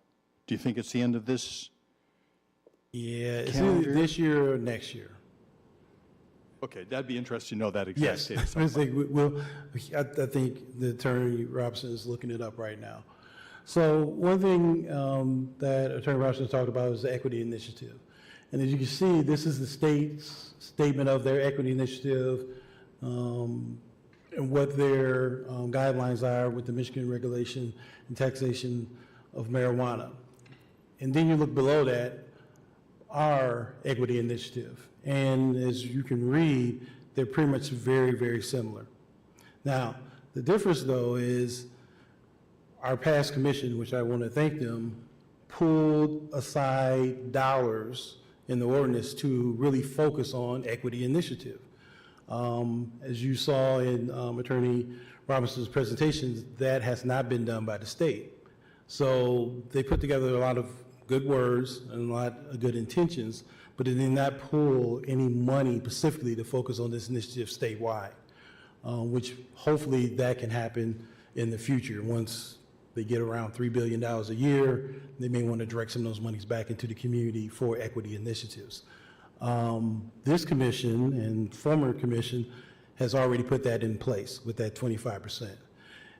A: Do you think it's the end of this?
H: yeah, it's
A: Calendar?
H: either this year or next year.
A: Okay, that'd be interesting to know that
H: Yes,
A: exact date.
H: I was like, I think the attorney Robinson is looking it up right now. So one thing that Attorney Robinson talked about is the equity initiative. And as you can see, this is the state's statement of their equity initiative and what their guidelines are with the Michigan regulation and taxation of marijuana. And then you look below that, our equity initiative. And as you can read, they're pretty much very, very similar. Now, the difference though is our past commission, which I want to thank them, pulled aside dollars in the ordinance to really focus on equity initiative. As you saw in Attorney Robinson's presentation, that has not been done by the state. So they put together a lot of good words and a lot of good intentions, but they did not pull any money specifically to focus on this initiative statewide, which hopefully that can happen in the future. Once they get around $3 billion a year, they may want to direct some of those monies back into the community for equity initiatives. This commission and former commission has already put that in place with that 25%.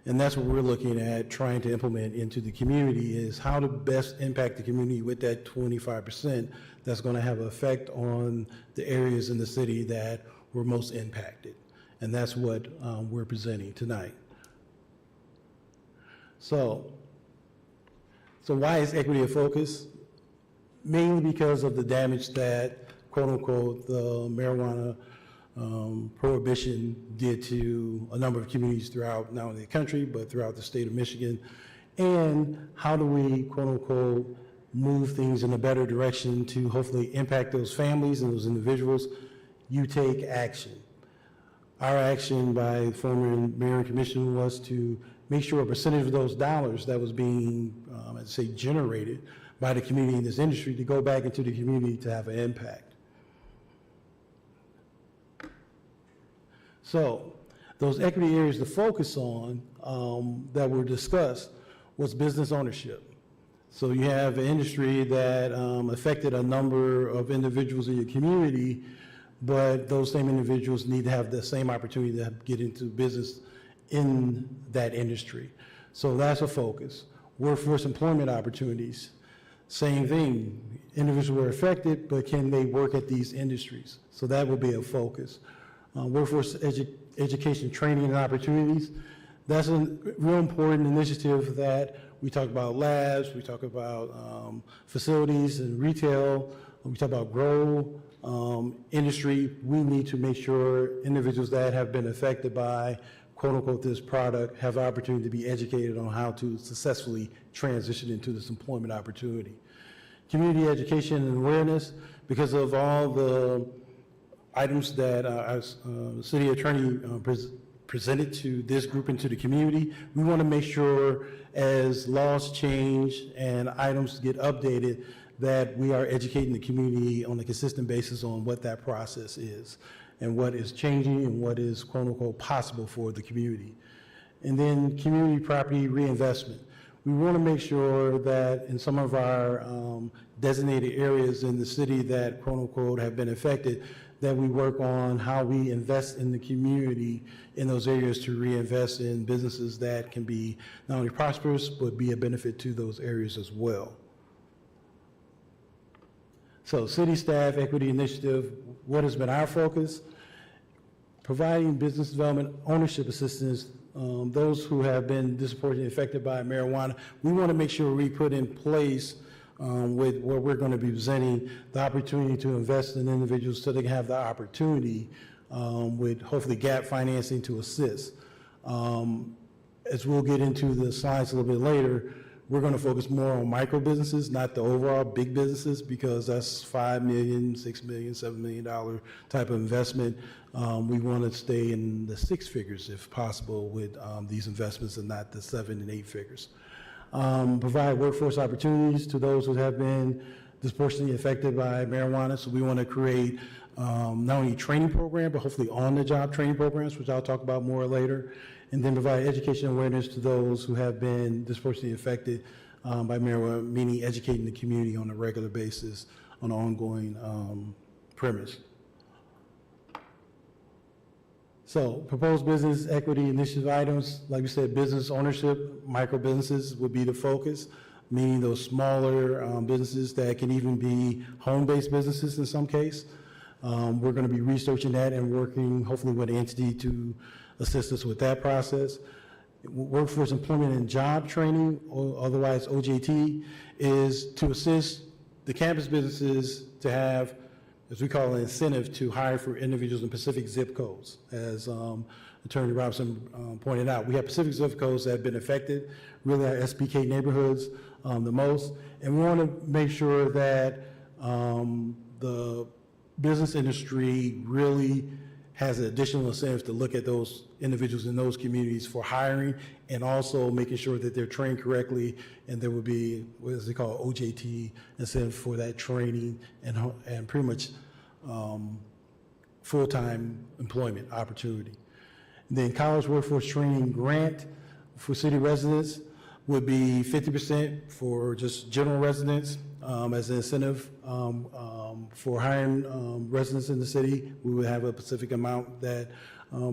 H: And that's what we're looking at trying to implement into the community is how to best impact the community with that 25% that's going to have an effect on the areas in the city that were most impacted. And that's what we're presenting tonight. So why is equity a focus? Mainly because of the damage that, quote unquote, the marijuana prohibition did to a number of communities throughout not only the country, but throughout the state of Michigan. And how do we, quote unquote, move things in a better direction to hopefully impact those families and those individuals? You take action. Our action by former mayor and commission was to make sure a percentage of those dollars that was being, I'd say, generated by the community in this industry to go back into the community to have an impact. So those equity areas to focus on that were discussed was business ownership. So you have an industry that affected a number of individuals in your community, but those same individuals need to have the same opportunity to get into business in that industry. So that's a focus. Workforce employment opportunities, same thing. Individuals were affected, but can they work at these industries? So that would be a focus. Workforce education, training, and opportunities. That's a real important initiative that we talk about labs, we talk about facilities and retail, we talk about grow industry. We need to make sure individuals that have been affected by, quote unquote, this product have the opportunity to be educated on how to successfully transition into this employment opportunity. Community education and awareness, because of all the items that our city attorney presented to this group and to the community, we want to make sure as laws change and items get updated that we are educating the community on a consistent basis on what that process is and what is changing and what is, quote unquote, possible for the community. And then community property reinvestment. We want to make sure that in some of our designated areas in the city that, quote unquote, have been affected, that we work on how we invest in the community in those areas to reinvest in businesses that can be not only prosperous, but be a benefit to those areas as well. So city staff equity initiative, what has been our focus? Providing business development ownership assistance, those who have been disproportionately affected by marijuana. We want to make sure we put in place with what we're going to be presenting, the opportunity to invest in individuals so they can have the opportunity with hopefully gap financing to assist. As we'll get into the slides a little bit later, we're going to focus more on micro businesses, not the overall big businesses, because that's $5 million, $6 million, $7 million type of investment. We want to stay in the six figures if possible with these investments and not the 7 and 8 figures. Provide workforce opportunities to those who have been disproportionately affected by marijuana. So we want to create not only training program, but hopefully on-the-job training programs, which I'll talk about more later. And then provide education and awareness to those who have been disproportionately affected by marijuana, meaning educating the community on a regular basis on an ongoing premise. So proposed business equity initiative items, like we said, business ownership, micro businesses would be the focus, meaning those smaller businesses that can even be home-based businesses in some case. We're going to be researching that and working hopefully with an entity to assist us with that process. Workforce Employment and Job Training, or otherwise OJT, is to assist the campus businesses to have, as we call it, incentive to hire for individuals in Pacific zip codes. As Attorney Robinson pointed out, we have Pacific zip codes that have been affected, really our SBK neighborhoods the most, and we want to make sure that the business industry really has additional incentives to look at those individuals in those communities for hiring, and also making sure that they're trained correctly, and there would be, what is it called, OJT incentive for that training and pretty much full-time employment opportunity. And then college workforce training grant for city residents would be 50% for just general residents as an incentive for hiring residents in the city. We would have a specific amount that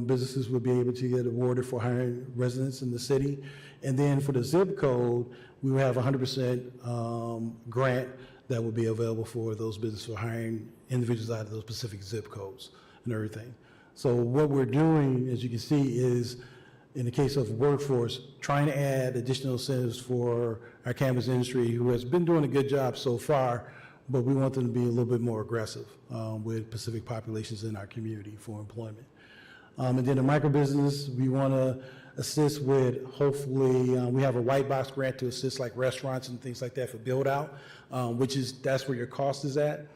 H: businesses would be able to get awarded for hiring residents in the city. And then for the zip code, we would have 100% grant that would be available for those businesses for hiring individuals out of those specific zip codes and everything. So what we're doing, as you can see, is in the case of workforce, trying to add additional incentives for our campus industry, who has been doing a good job so far, but we want them to be a little bit more aggressive with Pacific populations in our community for employment. And then the micro business, we want to assist with, hopefully, we have a white box grant to assist like restaurants and things like that for build out, that's where your cost is at,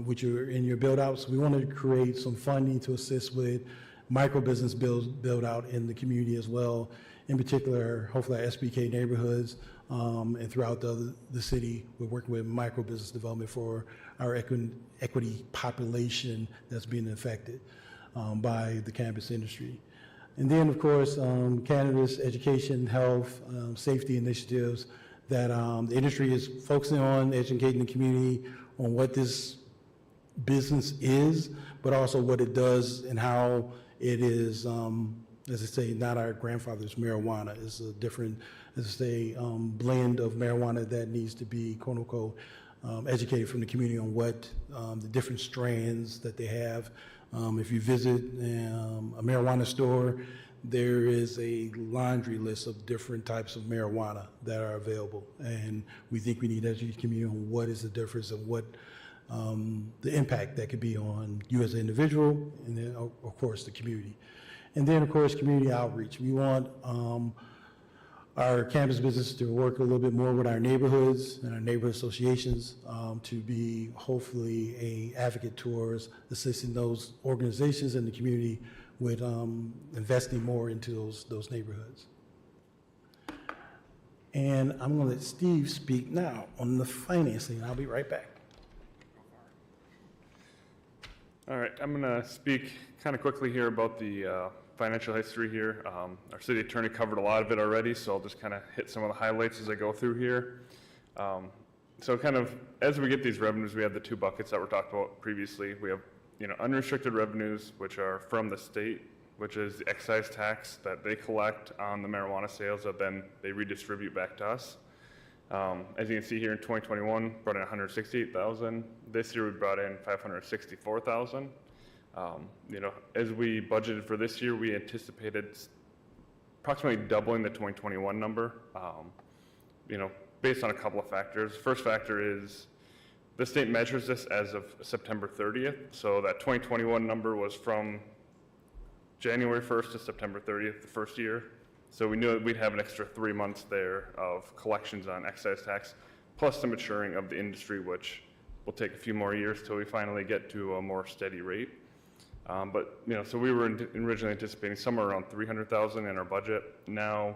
H: which are in your build out. So we want to create some funding to assist with micro business build out in the community as well. In particular, hopefully our SBK neighborhoods and throughout the city, we're working with micro business development for our equity population that's being affected by the campus industry. And then, of course, cannabis education, health, safety initiatives that the industry is focusing on, educating the community on what this business is, but also what it does and how it is, as I say, not our grandfather's marijuana. It's a different, as I say, blend of marijuana that needs to be, quote unquote, educated from the community on what the different strands that they have. If you visit a marijuana store, there is a laundry list of different types of marijuana that are available. And we think we need to educate the community on what is the difference and what the impact that could be on you as an individual, and then, of course, the community. And then, of course, community outreach. We want our campus business to work a little bit more with our neighborhoods and our neighborhood associations to be hopefully a advocate towards assisting those organizations in the community with investing more into those neighborhoods. And I'm going to let Steve speak now on the financing. I'll be right back.
I: All right, I'm going to speak kind of quickly here about the financial history here. Our city attorney covered a lot of it already, so I'll just kind of hit some of the highlights as I go through here. So kind of as we get these revenues, we have the two buckets that were talked about previously. We have, unrestricted revenues, which are from the state, which is the excise tax that they collect on the marijuana sales that then they redistribute back to us. As you can see here in 2021, brought in 168,000. This year we brought in 564,000. As we budgeted for this year, we anticipated approximately doubling the 2021 number, based on a couple of factors. First factor is the state measures this as of September 30th. So that 2021 number was from January 1st to September 30th, the first year. So we knew that we'd have an extra 3 months there of collections on excise tax, plus the maturing of the industry, which will take a few more years till we finally get to a more steady rate. So we were originally anticipating somewhere around 300,000 in our budget. Now,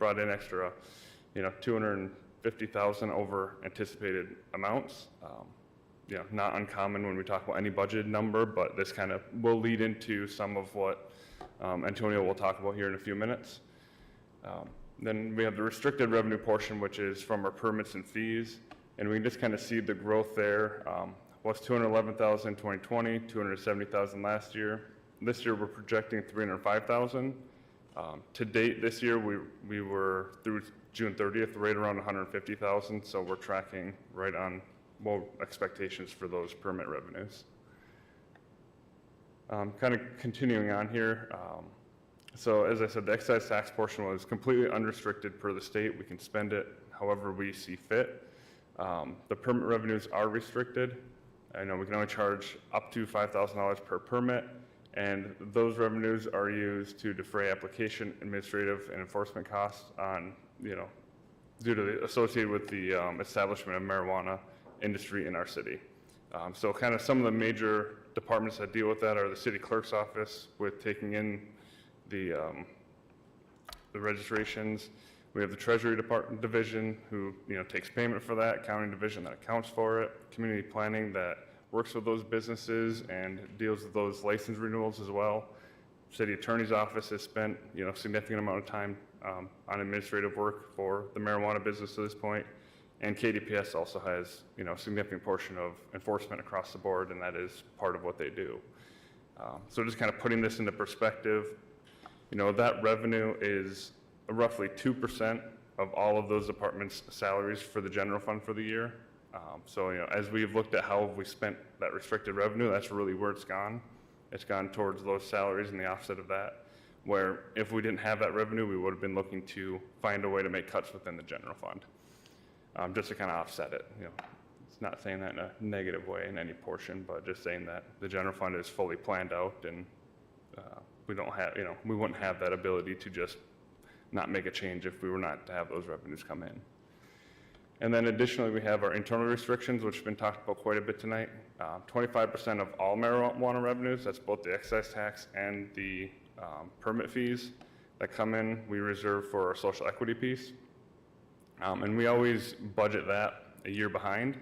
I: brought in extra, 250,000 over anticipated amounts. Not uncommon when we talk about any budget number, but this kind of will lead into some of what Antonio will talk about here in a few minutes. Then we have the restricted revenue portion, which is from our permits and fees, and we can just kind of see the growth there. Was 211,000 in 2020, 270,000 last year. This year, we're projecting 305,000. To date, this year, we were through June 30th, right around 150,000, so we're tracking right on expectations for those permit revenues. Kind of continuing on here. So as I said, the excise tax portion was completely unrestricted per the state. We can spend it however we see fit. The permit revenues are restricted. I know we can only charge up to $5,000 per permit, and those revenues are used to defray application, administrative, and enforcement costs on, due to associated with the establishment of marijuana industry in our city. So kind of some of the major departments that deal with that are the city clerk's office with taking in the registrations. We have the Treasury Department division who takes payment for that, accounting division that accounts for it, community planning that works with those businesses and deals with those license renewals as well. City attorney's office has spent significant amount of time on administrative work for the marijuana business to this point, and KDPS also has a significant portion of enforcement across the board, and that is part of what they do. So just kind of putting this into perspective, that revenue is roughly 2% of all of those departments' salaries for the general fund for the year. So as we've looked at how we spent that restricted revenue, that's really where it's gone. It's gone towards those salaries and the offset of that, where if we didn't have that revenue, we would have been looking to find a way to make cuts within the general fund, just to kind of offset it. It's not saying that in a negative way in any portion, but just saying that the general fund is fully planned out, and we don't have, we wouldn't have that ability to just not make a change if we were not to have those revenues come in. And then additionally, we have our internal restrictions, which have been talked about quite a bit tonight. 25% of all marijuana revenues, that's both the excise tax and the permit fees that come in, we reserve for our social equity piece. And we always budget that a year behind.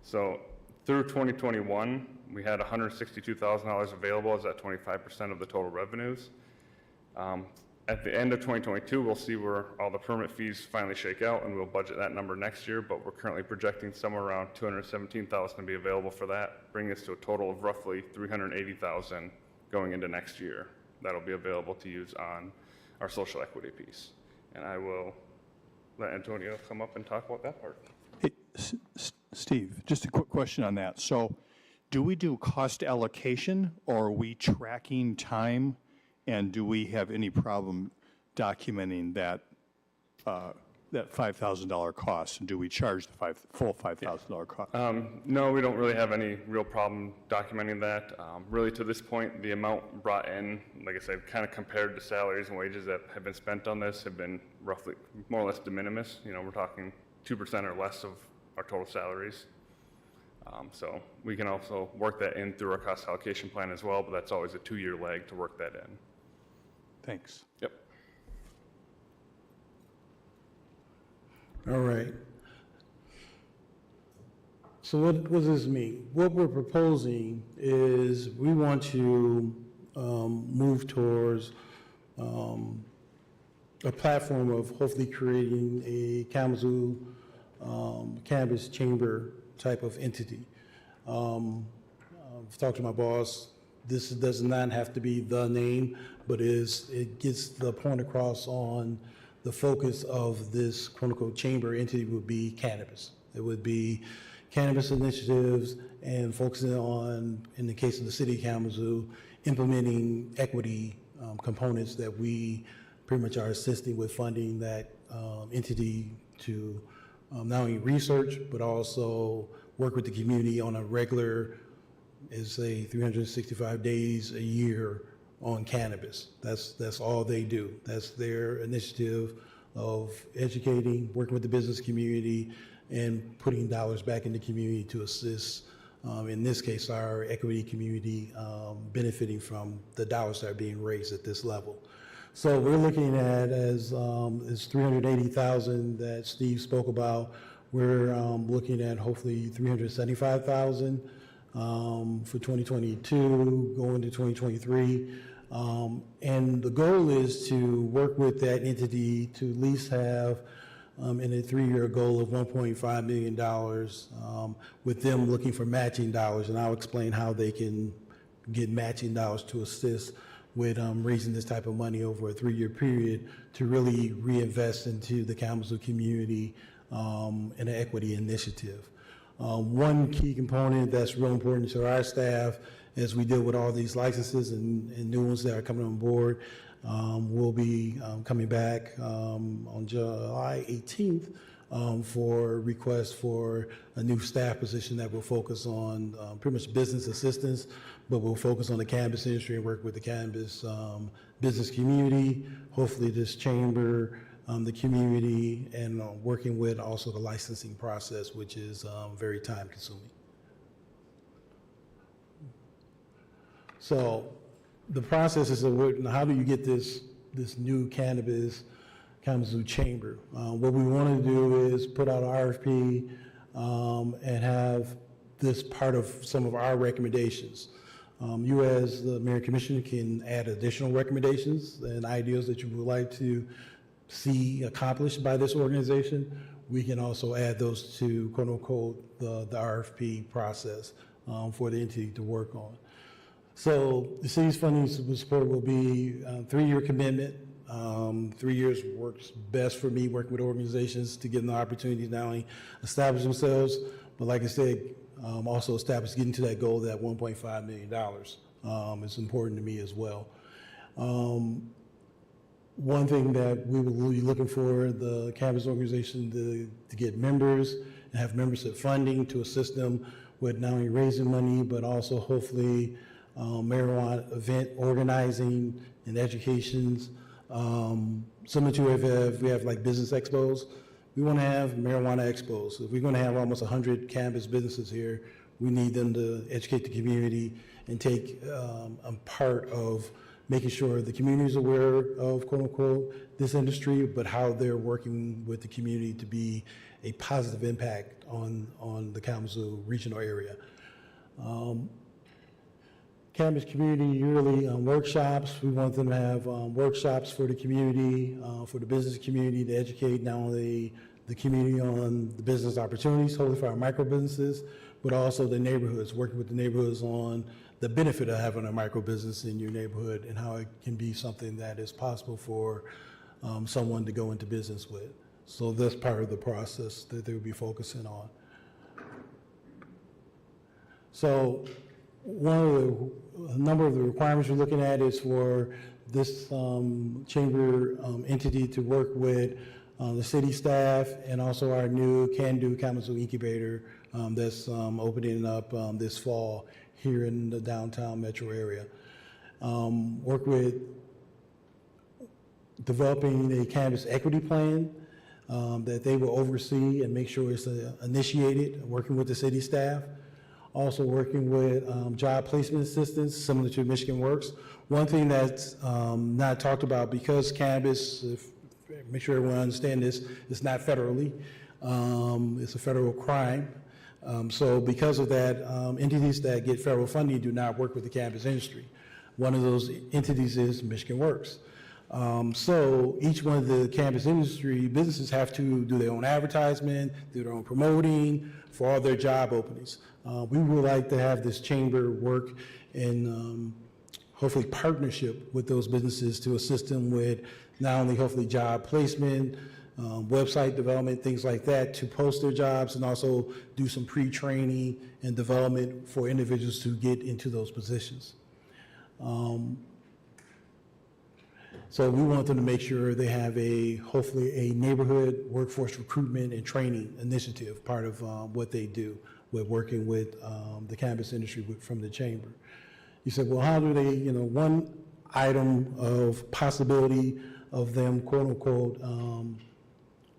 I: So through 2021, we had $162,000 available as that 25% of the total revenues. At the end of 2022, we'll see where all the permit fees finally shake out, and we'll budget that number next year, but we're currently projecting somewhere around $217,000 to be available for that, bringing us to a total of roughly $380,000 going into next year. That'll be available to use on our social equity piece. And I will let Antonio come up and talk about that part.
A: Hey, Steve, just a quick question on that. So do we do cost allocation, or are we tracking time? And do we have any problem documenting that that $5,000 cost? And do we charge the full $5,000 cost?
I: No, we don't really have any real problem documenting that. Really, to this point, the amount brought in, like I said, kind of compared to salaries and wages that have been spent on this have been roughly more or less de minimis. We're talking 2% or less of our total salaries. So we can also work that in through our cost allocation plan as well, but that's always a 2-year lag to work that in.
A: Thanks.
I: Yep.
H: All right. So what does this mean? What we're proposing is we want to move towards a platform of hopefully creating a Kalamazoo cannabis chamber type of entity. I've talked to my boss. This does not have to be the name, but it gets the point across on the focus of this quote-unquote chamber entity would be cannabis. It would be cannabis initiatives and focusing on, in the case of the city of Kalamazoo, implementing equity components that we pretty much are assisting with funding that entity to not only research, but also work with the community on a regular, is a 365 days a year on cannabis. That's all they do. That's their initiative of educating, working with the business community, and putting dollars back in the community to assist, in this case, our equity community benefiting from the dollars that are being raised at this level. So we're looking at as $380,000 that Steve spoke about. We're looking at hopefully $375,000 for 2022, going to 2023. And the goal is to work with that entity to at least have in a 3-year goal of $1.5 million with them looking for matching dollars. And I'll explain how they can get matching dollars to assist with raising this type of money over a 3-year period to really reinvest into the Kalamazoo community in an equity initiative. One key component that's real important to our staff as we deal with all these licenses and new ones that are coming on board, we'll be coming back on July 18th for requests for a new staff position that will focus on pretty much business assistance, but we'll focus on the cannabis industry and work with the cannabis business community, hopefully this chamber, the community, and working with also the licensing process, which is very time consuming. So the process is how do you get this new Kalamazoo chamber? What we want to do is put out an RFP and have this part of some of our recommendations. You as the mayor and commissioner can add additional recommendations and ideas that you would like to see accomplished by this organization. We can also add those to quote unquote the RFP process for the entity to work on. So the city's funding support will be a 3-year commitment. 3 years works best for me working with organizations to give them the opportunity to not only establish themselves, but like I said, also establish getting to that goal, that $1.5 million. It's important to me as well. One thing that we will be looking for the cannabis organization to get members and have membership funding to assist them with not only raising money, but also hopefully marijuana event organizing and educations. Similar to if we have like business expos, we want to have marijuana expos. If we're going to have almost 100 cannabis businesses here, we need them to educate the community and take a part of making sure the community is aware of, quote unquote, this industry, but how they're working with the community to be a positive impact on the Kalamazoo regional area. Cannabis community yearly workshops. We want them to have workshops for the community, for the business community, to educate not only the community on the business opportunities, hopefully for our micro businesses, but also the neighborhoods, working with the neighborhoods on the benefit of having a micro business in your neighborhood and how it can be something that is possible for someone to go into business with. So that's part of the process that they will be focusing on. So a number of the requirements we're looking at is for this chamber entity to work with the city staff and also our new Can Do Kalamazoo incubator that's opening up this fall here in the downtown metro area. Work with developing a cannabis equity plan that they will oversee and make sure it's initiated, working with the city staff. Also working with job placement assistance, similar to Michigan Works. One thing that's not talked about, because cannabis, make sure everyone understands this, it's not federally. It's a federal crime. So because of that, entities that get federal funding do not work with the cannabis industry. One of those entities is Michigan Works. So each one of the cannabis industry businesses have to do their own advertisement, do their own promoting for all their job openings. We would like to have this chamber work in hopefully partnership with those businesses to assist them with not only hopefully job placement, website development, things like that, to post their jobs and also do some pre-training and development for individuals to get into those positions. So we want them to make sure they have hopefully a neighborhood workforce recruitment and training initiative, part of what they do with working with the cannabis industry from the chamber. You said, well, how do they, one item of possibility of them, quote unquote,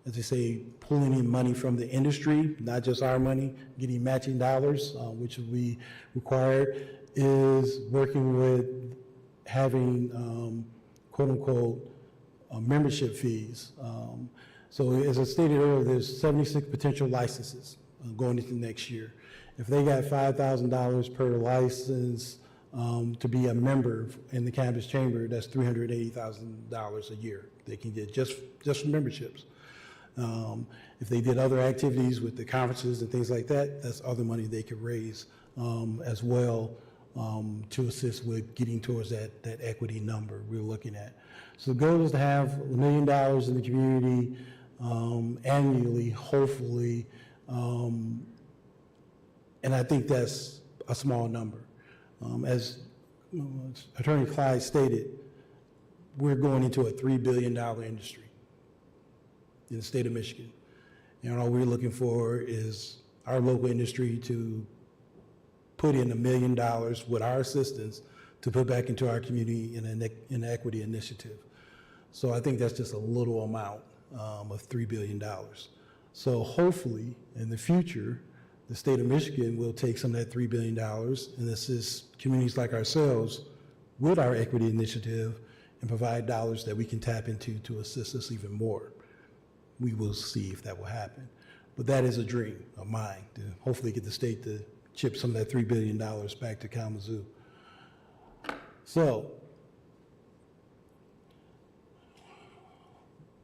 H: as they say, pulling in money from the industry, not just our money, getting matching dollars, which will be required, is working with having quote unquote membership fees. So as I stated earlier, there's 76 potential licenses going into next year. If they got $5,000 per license to be a member in the cannabis chamber, that's $380,000 a year they can get just from memberships. If they did other activities with the conferences and things like that, that's other money they could raise as well to assist with getting towards that equity number we're looking at. So the goal is to have $1 million in the community annually, hopefully, and I think that's a small number. As Attorney Clyde stated, we're going into a $3 billion industry in the state of Michigan. And all we're looking for is our local industry to put in $1 million with our assistance to put back into our community in an equity initiative. So I think that's just a little amount of $3 billion. So hopefully, in the future, the state of Michigan will take some of that $3 billion and assist communities like ourselves with our equity initiative and provide dollars that we can tap into to assist us even more. We will see if that will happen. But that is a dream of mine, to hopefully get the state to chip some of that $3 billion back to Kalamazoo. So,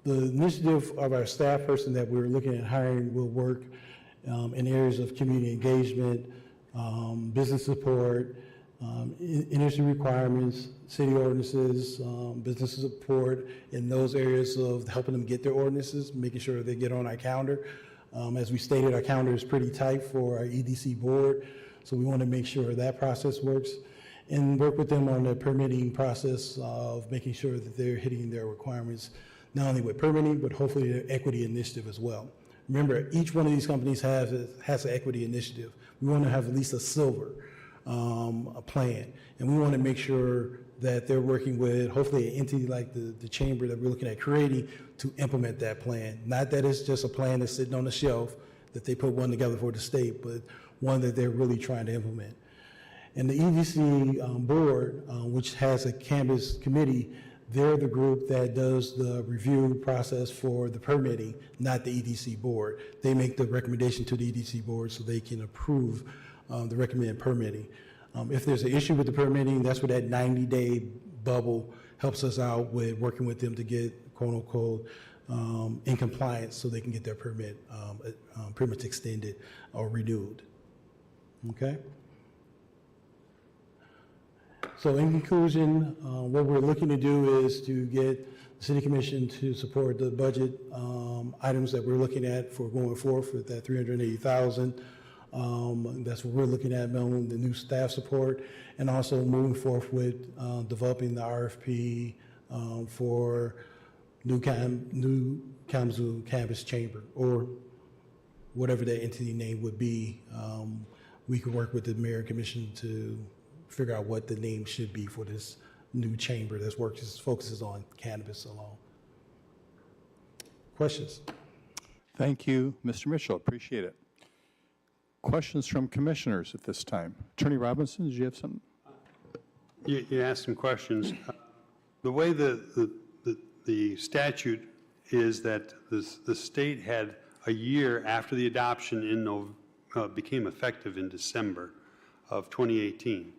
H: the initiative of our staff person that we're looking at hiring will work in areas of community engagement, business support, industry requirements, city ordinances, business support in those areas of helping them get their ordinances, making sure they get on our calendar. As we stated, our calendar is pretty tight for our EDC board, so we want to make sure that process works and work with them on the permitting process of making sure that they're hitting their requirements, not only with permitting, but hopefully their equity initiative as well. Remember, each one of these companies has an equity initiative. We want to have at least a silver a plan, and we want to make sure that they're working with hopefully an entity like the chamber that we're looking at creating to implement that plan. Not that it's just a plan that's sitting on the shelf, that they put one together for the state, but one that they're really trying to implement. And the EDC board, which has a cannabis committee, they're the group that does the review process for the permitting, not the EDC board. They make the recommendation to the EDC board so they can approve the recommended permitting. If there's an issue with the permitting, that's where that 90-day bubble helps us out with working with them to get, quote unquote, in compliance so they can get their permits extended or renewed. Okay? So in conclusion, what we're looking to do is to get the City Commission to support the budget items that we're looking at for going forward with that $380,000. That's what we're looking at, the new staff support, and also moving forth with developing the RFP for new Kalamazoo Cannabis Chamber, or whatever that entity name would be. We could work with the Mayor and Commission to figure out what the name should be for this new chamber that focuses on cannabis alone. Questions?
A: Thank you, Mr. Mitchell. Appreciate it. Questions from commissioners at this time? Attorney Robinson, did you have something?
F: You asked some questions. The way the statute is that the state had a year after the adoption became effective in December of 2018.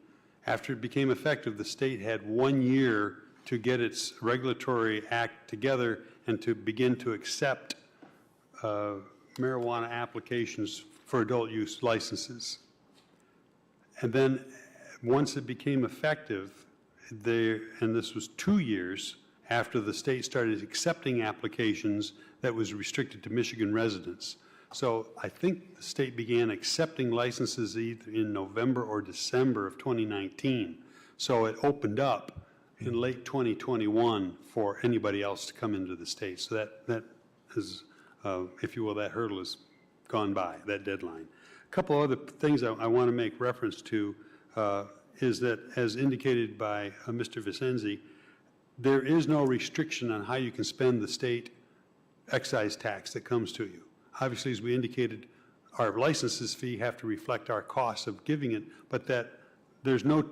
F: After it became effective, the state had 1 year to get its regulatory act together and to begin to accept marijuana applications for adult use licenses. And then once it became effective, and this was 2 years after the state started accepting applications that was restricted to Michigan residents. So I think the state began accepting licenses either in November or December of 2019. So it opened up in late 2021 for anybody else to come into the state. So that is, if you will, that hurdle has gone by, that deadline. A couple other things I want to make reference to is that, as indicated by Mr. Vicenzi, there is no restriction on how you can spend the state excise tax that comes to you. Obviously, as we indicated, our licenses fee have to reflect our cost of giving it, but that there's no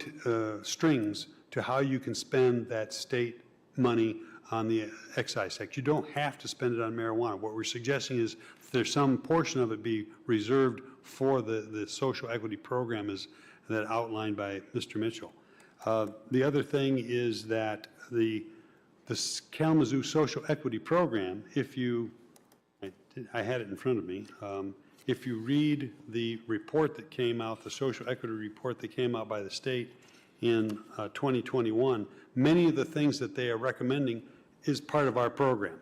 F: strings to how you can spend that state money on the excise tax. You don't have to spend it on marijuana. What we're suggesting is there's some portion of it be reserved for the social equity program as that outlined by Mr. Mitchell. The other thing is that the Kalamazoo Social Equity Program, I had it in front of me. if you read the report that came out, the social equity report that came out by the state in 2021, many of the things that they are recommending is part of our program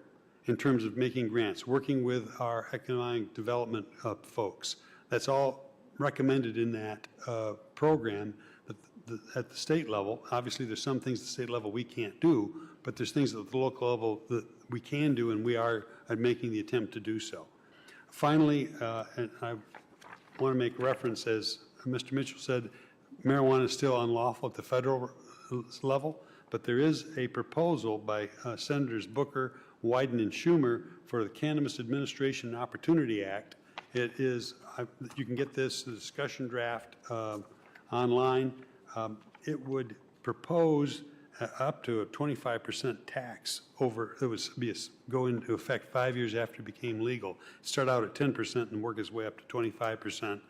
F: in terms of making grants, working with our economic development folks. That's all recommended in that program at the state level. Obviously, there's some things at the state level we can't do, but there's things at the local level that we can do, and we are making the attempt to do so. Finally, and I want to make reference, as Mr. Mitchell said, marijuana is still unlawful at the federal level, but there is a proposal by Senators Booker, Wyden, and Schumer for the Cannabis Administration and Opportunity Act. It is, you can get this, the discussion draft online. It would propose up to a 25% tax over, it would go into effect 5 years after it became legal. Start out at 10% and work its way up to 25%.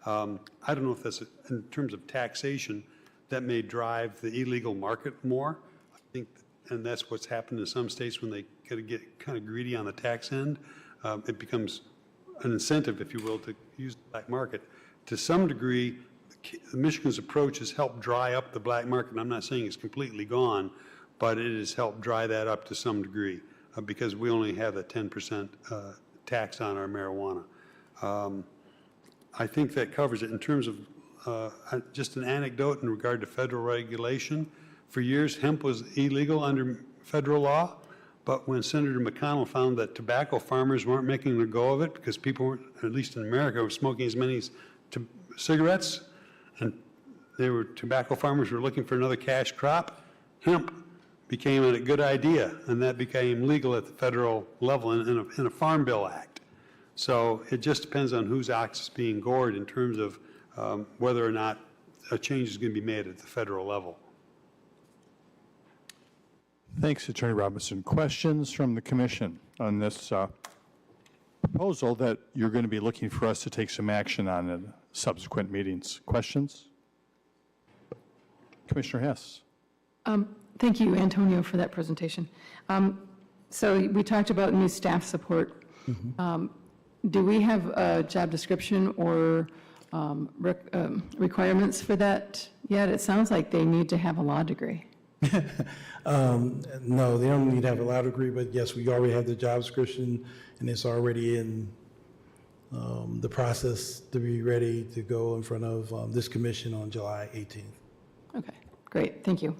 F: I don't know if that's, in terms of taxation, that may drive the illegal market more. I think, and that's what's happened in some states when they get kind of greedy on the tax end. It becomes an incentive, if you will, to use the black market. To some degree, Michigan's approach has helped dry up the black market. And I'm not saying it's completely gone, but it has helped dry that up to some degree because we only have a 10% tax on our marijuana. I think that covers it. In terms of just an anecdote in regard to federal regulation, for years hemp was illegal under federal law, but when Senator McConnell found that tobacco farmers weren't making a go of it because people weren't, at least in America, were smoking as many cigarettes, and tobacco farmers were looking for another cash crop, hemp became a good idea, and that became legal at the federal level in a Farm Bill Act. So it just depends on whose ox is being gored in terms of whether or not a change is going to be made at the federal level.
A: Thanks, Attorney Robinson. Questions from the commission on this proposal that you're going to be looking for us to take some action on in subsequent meetings? Questions? Commissioner Hess.
G: Thank you, Antonio, for that presentation. So we talked about new staff support. Do we have a job description or requirements for that yet? It sounds like they need to have a law degree.
H: No, they don't need to have a law degree, but yes, we already have the job description, and it's already in the process to be ready to go in front of this commission on July 18th.
G: Okay, great, thank you.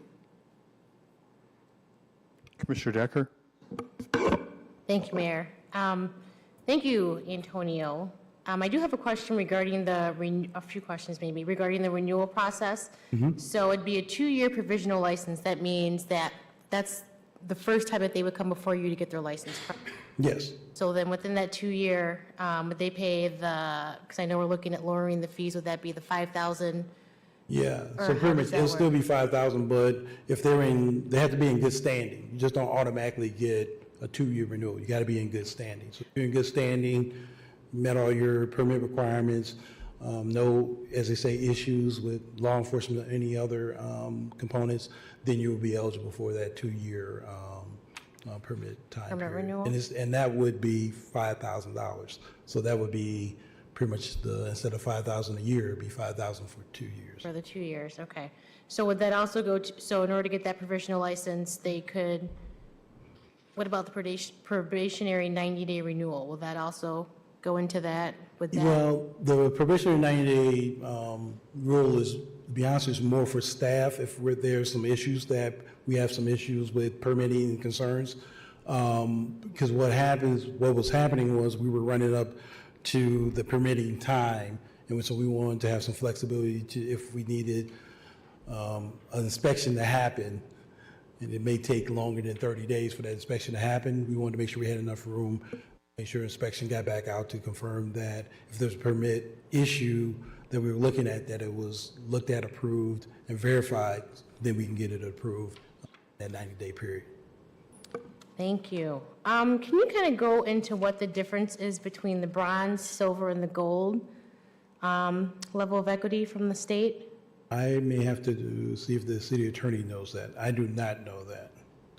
A: Commissioner Decker.
C: Thank you, Mayor. Thank you, Antonio. I do have a question regarding a few questions maybe, regarding the renewal process. So it'd be a 2-year provisional license. That means that's the first time that they would come before you to get their license.
H: Yes.
C: So then within that 2-year, would they pay because I know we're looking at lowering the fees, would that be the $5,000?
H: Yeah,
C: Or
H: so
C: how
H: pretty much,
C: does that
H: it'll still
C: work?
H: be 5,000, but if they have to be in good standing. You just don't automatically get a 2-year renewal. You got to be in good standing. So if you're in good standing, met all your permit requirements, no, as they say, issues with law enforcement or any other components, then you will be eligible for that 2-year permit time
C: Permit
H: period.
C: renewal?
H: And that would be $5,000. So that would be pretty much instead of $5,000 a year, it'd be $5,000 for 2 years.
C: For the 2 years, okay. So would that also go to, so in order to get that provisional license, they could, what about the probationary 90-day renewal? Will that also go into that? Would that?
H: Well, the probationary 90-day rule is, to be honest, is more for staff if there's some issues that we have some issues with permitting and concerns. Because what was happening was we were running up to the permitting time, and so we wanted to have some flexibility to, if we needed an inspection to happen, and it may take longer than 30 days for that inspection to happen, we wanted to make sure we had enough room, make sure inspection got back out to confirm that if there's a permit issue that we were looking at, that it was looked at, approved, and verified, then we can get it approved in that 90-day period.
C: Thank you. Can you kind of go into what the difference is between the bronze, silver, and the gold level of equity from the state?
H: I may have to see if the city attorney knows that. I do not know that.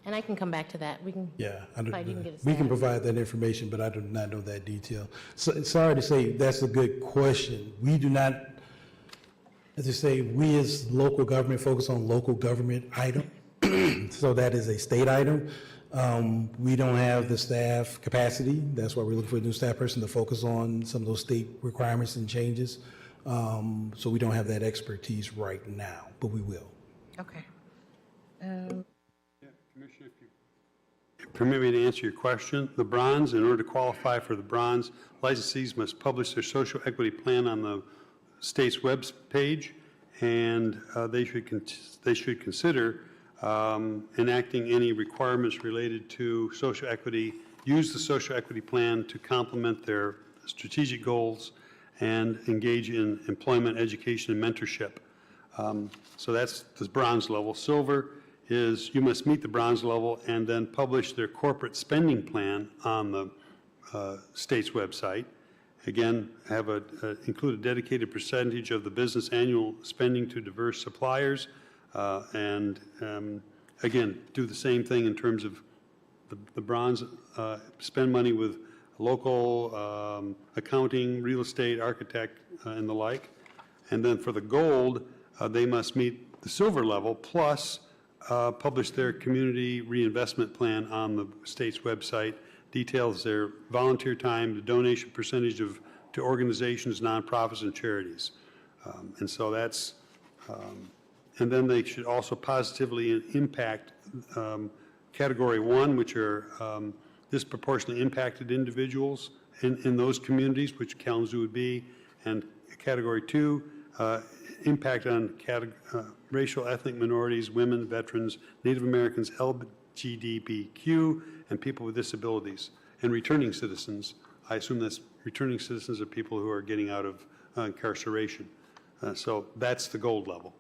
C: And I can come back to that. We can,
H: Yeah,
C: if I didn't get a
H: we can
C: staff.
H: provide that information, but I do not know that detail. So, sorry to say, that's a good question. We do not, as I say, we as local government focus on local government item. So that is a state item. We don't have the staff capacity. That's why we're looking for a new staff person to focus on some of those state requirements and changes. So we don't have that expertise right now, but we will.
C: Okay.
F: Commissioner, if you permit me to answer your question, the bronze, in order to qualify for the bronze, licensees must publish their social equity plan on the state's web page, and they should consider enacting any requirements related to social equity, use the social equity plan to complement their strategic goals, and engage in employment, education, and mentorship. So that's the bronze level. Silver is you must meet the bronze level and then publish their corporate spending plan on the state's website. Again, include a dedicated percentage of the business annual spending to diverse suppliers, and again, do the same thing in terms of the bronze, spend money with local accounting, real estate, architect, and the like. And then for the gold, they must meet the silver level, plus publish their community reinvestment plan on the state's website, details their volunteer time, the donation percentage to organizations, nonprofits, and charities. And so that's, and then they should also positively impact Category 1, which are disproportionately impacted individuals in those communities, which Kalamazoo would be, and Category 2, impact on racial, ethnic minorities, women, veterans, Native Americans, LGBTQ, and people with disabilities, and returning citizens. I assume that's returning citizens are people who are getting out of incarceration. So that's the gold level.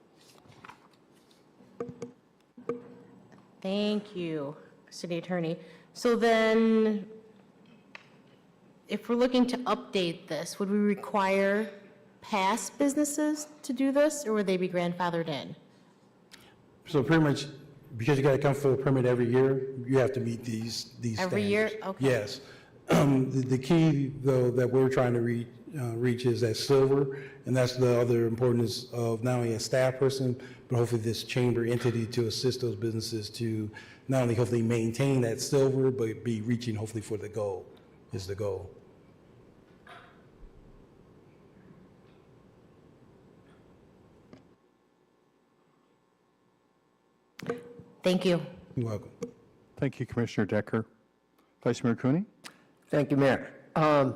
C: Thank you, City Attorney. So then, if we're looking to update this, would we require past businesses to do this, or would they be grandfathered in?
H: So pretty much, because you got to come for a permit every year, you have to meet these
C: Every year?
H: standards.
C: Okay.
H: Yes. The key, though, that we're trying to reach is that silver, and that's the other importance of not only a staff person, but hopefully this chamber entity to assist those businesses to not only hopefully maintain that silver, but be reaching hopefully for the gold, is the goal.
C: Thank you.
H: You're welcome.
A: Thank you, Commissioner Decker. Vice Mayor Cooney?
J: Thank you, Mayor.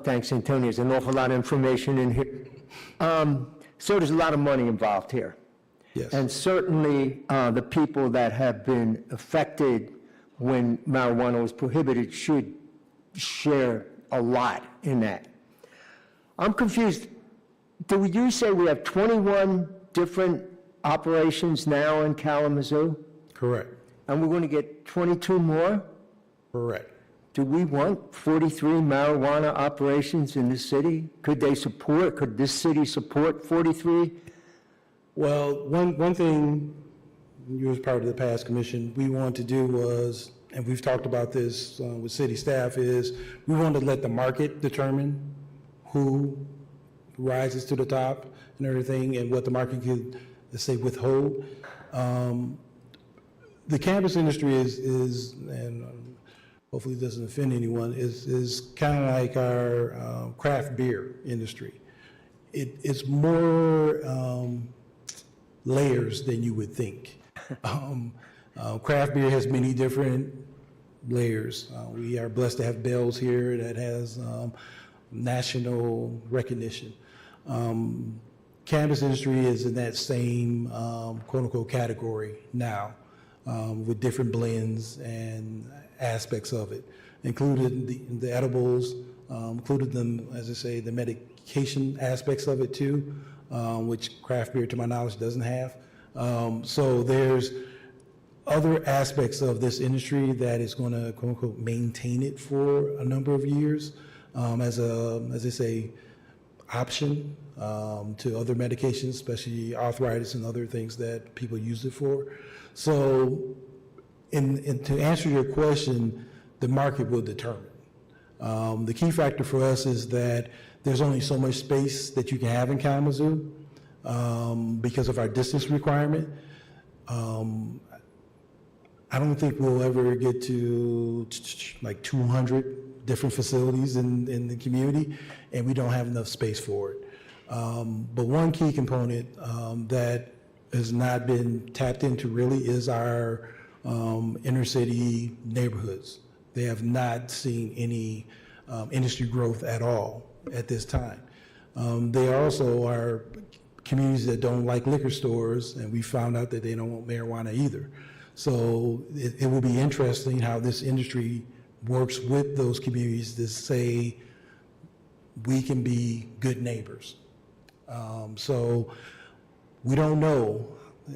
J: Thanks, Antonio. There's an awful lot of information in here. So there's a lot of money involved here.
H: Yes.
J: And certainly, the people that have been affected when marijuana was prohibited should share a lot in that. I'm confused. Did you say we have 21 different operations now in Kalamazoo?
H: Correct.
J: And we're going to get 22 more?
H: Correct.
J: Do we want 43 marijuana operations in this city? Could this city support 43?
H: Well, one thing, you as part of the past commission, we wanted to do was, and we've talked about this with city staff, is we wanted to let the market determine who rises to the top and everything, and what the market could, let's say, withhold. The cannabis industry is and hopefully it doesn't offend anyone, is kind of like our craft beer industry. It's more layers than you would think. Craft beer has many different layers. We are blessed to have Bell's here that has national recognition. Cannabis industry is in that same quote-unquote category now, with different blends and aspects of it, included the edibles, included them, as I say, the medication aspects of it too, which craft beer, to my knowledge, doesn't have. So there's other aspects of this industry that is going to, quote unquote, maintain it for a number of years as I say, option to other medications, especially arthritis and other things that people use it for. So and to answer your question, the market will determine. The key factor for us is that there's only so much space that you can have in Kalamazoo because of our distance requirement. I don't think we'll ever get to like 200 different facilities in the community, and we don't have enough space for it. But one key component that has not been tapped into really is our inner city neighborhoods. They have not seen any industry growth at all at this time. They also are communities that don't like liquor stores, and we found out that they don't want marijuana either. So it will be interesting how this industry works with those communities to say we can be good neighbors. So we don't know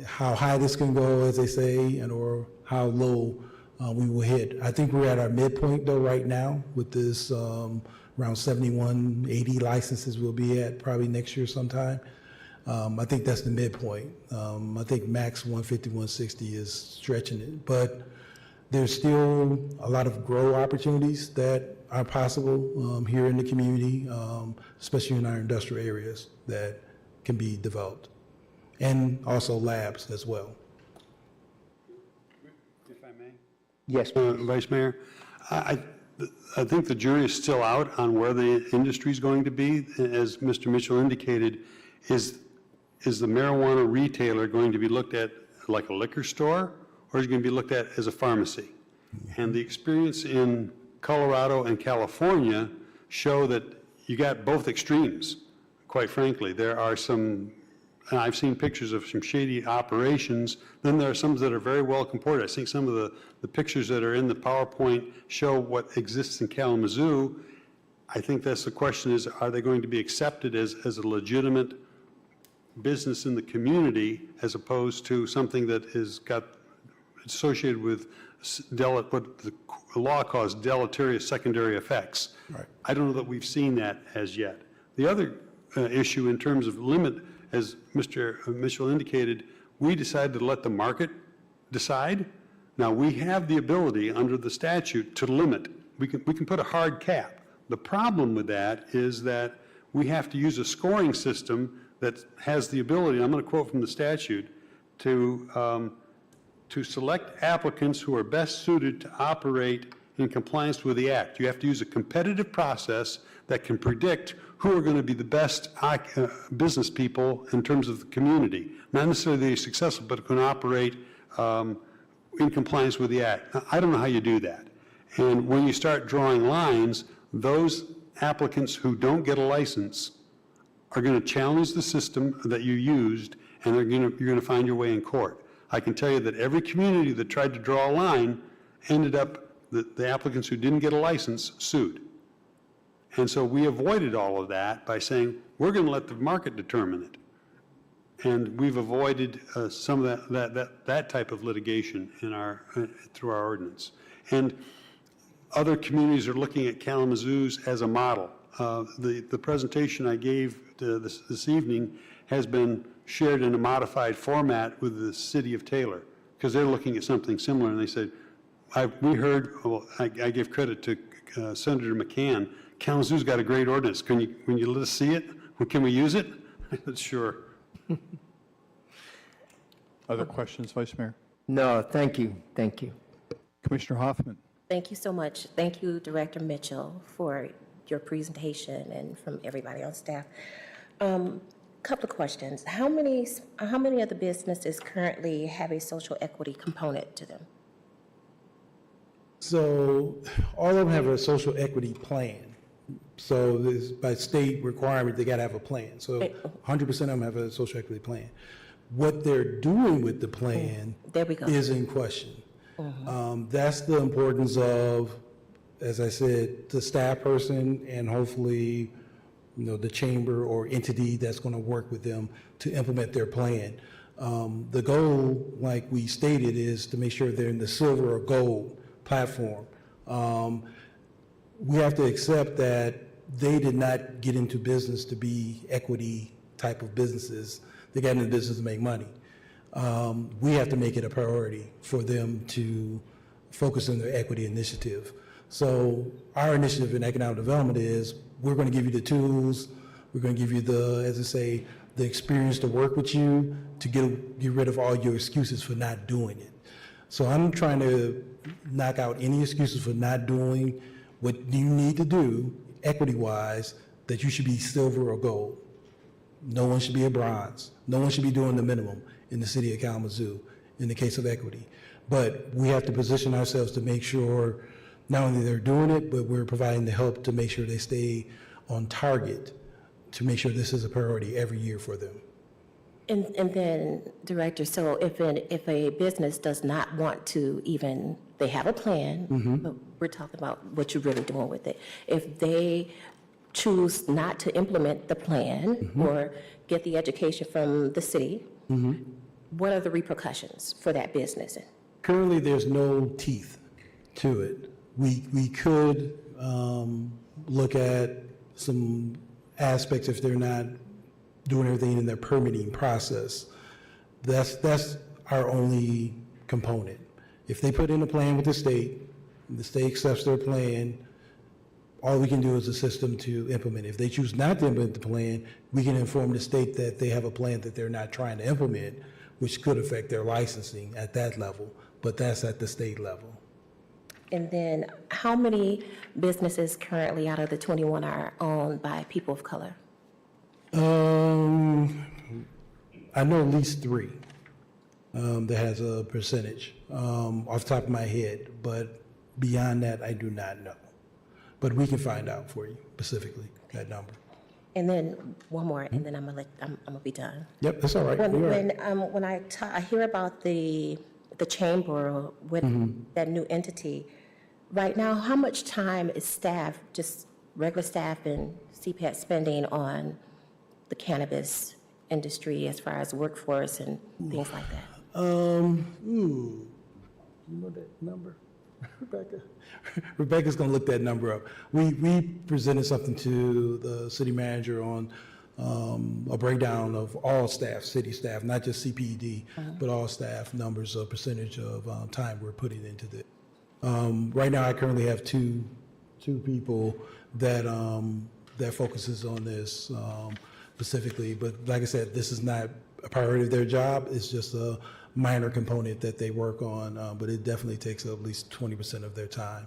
H: how high this can go, as they say, and or how low we will hit. I think we're at our midpoint though right now with this around 71, 80 licenses we'll be at probably next year sometime. I think that's the midpoint. I think max 150, 160 is stretching it, but there's still a lot of grow opportunities that are possible here in the community, especially in our industrial areas that can be developed, and also labs as well.
F: If I may?
J: Yes,
F: Vice Mayor, I think the jury is still out on where the industry is going to be. As Mr. Mitchell indicated, is the marijuana retailer going to be looked at like a liquor store, or is it going to be looked at as a pharmacy? And the experience in Colorado and California show that you got both extremes, quite frankly. There are some, and I've seen pictures of some shady operations, then there are some that are very well comported. I think some of the pictures that are in the PowerPoint show what exists in Kalamazoo. I think that's the question is, are they going to be accepted as a legitimate business in the community as opposed to something that is got associated with what the law calls deleterious secondary effects.
H: Right.
F: I don't know that we've seen that as yet. The other issue in terms of limit, as Mr. Mitchell indicated, we decided to let the market decide. Now, we have the ability under the statute to limit. We can put a hard cap. The problem with that is that we have to use a scoring system that has the ability, I'm going to quote from the statute, to select applicants who are best suited to operate in compliance with the act. You have to use a competitive process that can predict who are going to be the best business people in terms of the community. Not necessarily successful, but can operate in compliance with the act. Now, I don't know how you do that. And when you start drawing lines, those applicants who don't get a license are going to challenge the system that you used, and you're going to find your way in court. I can tell you that every community that tried to draw a line ended up, the applicants who didn't get a license sued. And so we avoided all of that by saying, we're going to let the market determine it. And we've avoided some of that type of litigation through our ordinance. And other communities are looking at Kalamazoo's as a model. The presentation I gave this evening has been shared in a modified format with the city of Taylor, because they're looking at something similar, and they said, we heard, I give credit to Senator McCann, Kalamazoo's got a great ordinance. Can you let us see it? Can we use it? I said, sure.
A: Other questions, Vice Mayor?
J: no, thank you, thank you.
A: Commissioner Hoffman?
K: Thank you so much. Thank you, Director Mitchell, for your presentation and from everybody on staff. Couple of questions. How many of the businesses currently have a social equity component to them?
H: So all of them have a social equity plan. So this, by state requirement, they got to have a plan. So 100% of them have a social equity plan. What they're doing with the plan
K: There we go.
H: is in question. That's the importance of, as I said, the staff person and hopefully, the chamber or entity that's going to work with them to implement their plan. The goal, like we stated, is to make sure they're in the silver or gold platform. We have to accept that they did not get into business to be equity type of businesses. They got into business to make money. we have to make it a priority for them to focus on their equity initiative. So our initiative in economic development is, we're going to give you the tools, we're going to give you the, as I say, the experience to work with you to get rid of all your excuses for not doing it. So I'm trying to knock out any excuses for not doing what you need to do equity-wise, that you should be silver or gold. No one should be a bronze. No one should be doing the minimum in the city of Kalamazoo in the case of equity. But we have to position ourselves to make sure not only they're doing it, but we're providing the help to make sure they stay on target, to make sure this is a priority every year for them.
K: And then, Director, so if a business does not want to even, they have a plan, but we're talking about what you're really doing with it. If they choose not to implement the plan or get the education from the city, what are the repercussions for that business?
H: Currently, there's no teeth to it. We could look at some aspects if they're not doing everything in their permitting process. That's our only component. If they put in a plan with the state accepts their plan, all we can do is assist them to implement it. If they choose not to implement the plan, we can inform the state that they have a plan that they're not trying to implement, which could affect their licensing at that level, but that's at the state level.
K: And then, how many businesses currently out of the 21 are owned by people of color?
H: I know at least 3 that has a percentage off the top of my head, but beyond that, I do not know. But we can find out for you specifically, that number.
K: And then one more, and then I'm gonna be done.
H: Yep, that's all right. You're right.
K: When I hear about the chamber with that new entity, right now, how much time is staff, just regular staff and CPAT spending on the cannabis industry as far as workforce and things like that?
H: You know that number, Rebecca? Rebecca's gonna look that number up. We presented something to the city manager on a breakdown of all staff, city staff, not just CPD, but all staff numbers, a percentage of time we're putting into this. Right now, I currently have two people that that focuses on this specifically, but like I said, this is not a priority of their job. It's just a minor component that they work on, but it definitely takes up at least 20% of their time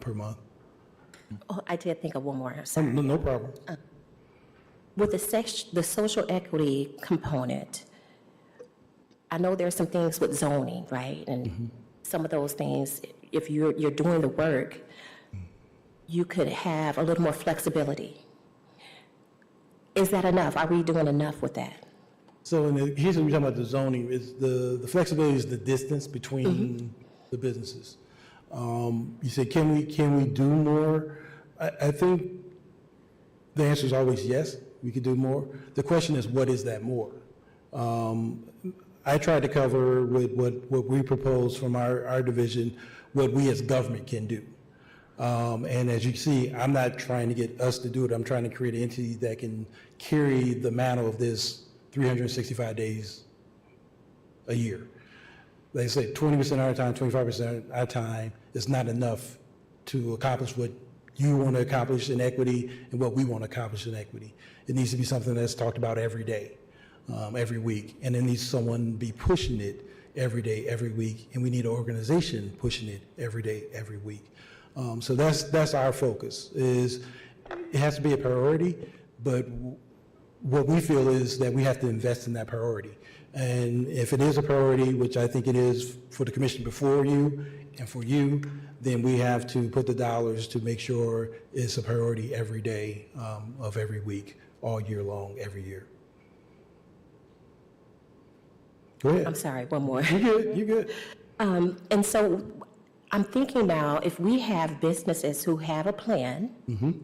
H: per month.
K: Oh, I did think of one more, I'm sorry.
H: No problem.
K: With the social equity component, I know there's some things with zoning, right? And some of those things, if you're doing the work, you could have a little more flexibility. Is that enough? Are we doing enough with that?
H: So here's what we're talking about, the zoning, is the flexibility is the distance between the businesses. You say, can we do more? I think the answer is always yes, we could do more. The question is, what is that more? I tried to cover with what we propose from our division, what we as government can do. And as you see, I'm not trying to get us to do it. I'm trying to create an entity that can carry the mantle of this 365 days a year. They say 20% of our time, 25% of our time is not enough to accomplish what you want to accomplish in equity and what we want to accomplish in equity. It needs to be something that's talked about every day, every week, and it needs someone be pushing it every day, every week, and we need an organization pushing it every day, every week. So that's our focus, is it has to be a priority, but what we feel is that we have to invest in that priority. And if it is a priority, which I think it is for the commission before you and for you, then we have to put the dollars to make sure it's a priority every day of every week, all year long, every year. Go ahead.
K: I'm sorry, one more.
H: You're good.
K: And so I'm thinking now, if we have businesses who have a plan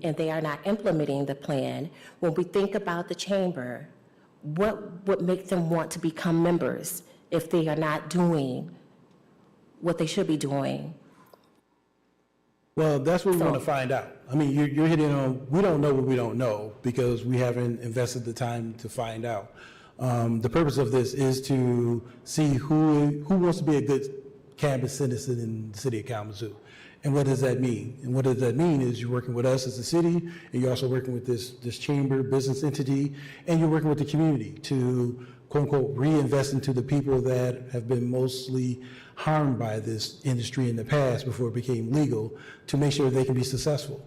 K: and they are not implementing the plan, when we think about the chamber, what would make them want to become members if they are not doing what they should be doing?
H: Well, that's what we want to find out. I mean, you're hitting on, we don't know what we don't know because we haven't invested the time to find out. The purpose of this is to see who wants to be a good cannabis citizen in the city of Kalamazoo. And what does that mean? And what does that mean is you're working with us as a city, and you're also working with this chamber business entity, and you're working with the community to, quote unquote, reinvest into the people that have been mostly harmed by this industry in the past before it became legal, to make sure they can be successful.